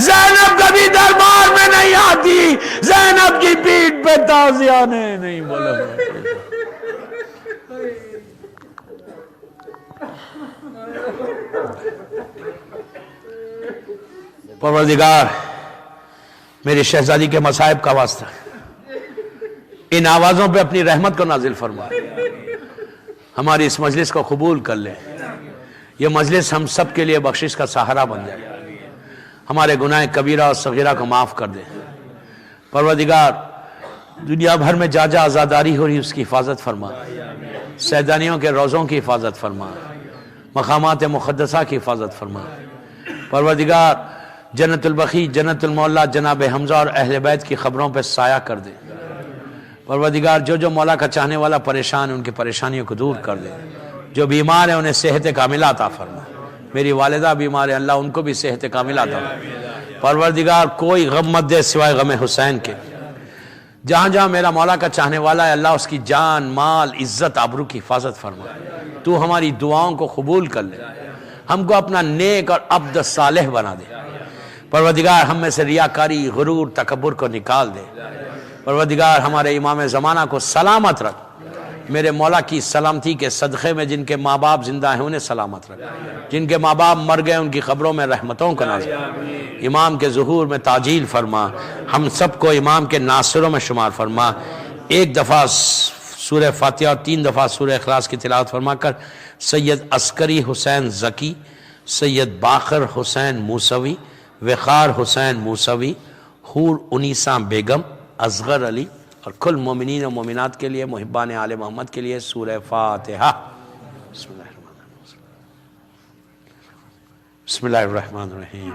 S2: زینب کبھی دربار میں نہیں آتی. زینب کی پیٹھ پہ تازیانے نہیں بولا. پروردگار میری شہزادی کے مصائب کا واسطہ ان آوازوں پہ اپنی رحمت کو نازل فرما. ہماری اس مجلس کو قبول کر لے. یہ مجلس ہم سب کے لیے بخشش کا سہارا بن جائے. ہمارے گناہ کبیرہ اور صغیرہ کو معاف کر دے. پروردگار دنیا بھر میں جا جا عزاداری ہو رہی اس کی حفاظت فرما. سیدانیوں کے روزوں کی حفاظت فرما. مقامات مقدسہ کی حفاظت فرما. پروردگار جنت البقیع جنت المعلا جناب حمزہ اور اہل بیت کی خبروں پہ سایہ کر دے. پروردگار جو مولا کا چاہنے والا پریشان ہے ان کی پریشانیوں کو دور کر دے. جو بیمار ہیں انہیں صحت کاملہ عطا فرما. میری والدہ بیمار ہے اللہ ان کو بھی صحت کاملہ عطا فرما. پروردگار کوئی غم مت دے سوائے غم حسین کے. جہاں جہاں میرا مولا کا چاہنے والا ہے اللہ اس کی جان مال عزت آبرو کی حفاظت فرما. تو ہماری دعاؤں کو قبول کر لے. ہم کو اپنا نیک اور عبد صالح بنا دے. پروردگار ہم میں سے ریاکاری غرور تکبر کو نکال دے. پروردگار ہمارے امام زمانہ کو سلامت رکھ. میرے مولا کی سلامتی کے صدقے میں جن کے ماں باپ زندہ ہیں انہیں سلامت رکھ. جن کے ماں باپ مر گئے ان کی قبروں میں رحمتوں کا نازل. امام کے ظہور میں تعجیل فرما. ہم سب کو امام کے ناصروں میں شمار فرما. ایک دفعہ سورہ فاتحہ اور 3 دفعہ سورہ اخلاص کی تلاوت فرما کر سید عسکری حسین زکی, سید باقر حسین موسوی, وقار حسین موسوی, حور انیسہ بیگم, اصغر علی اور کل مومنین و مومنات کے لیے محبان آل محمد کے لیے سورہ فاتحہ. بسم اللہ الرحمن الرحیم.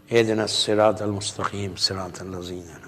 S2: اهدنا الصراط المستقیم صراط الذین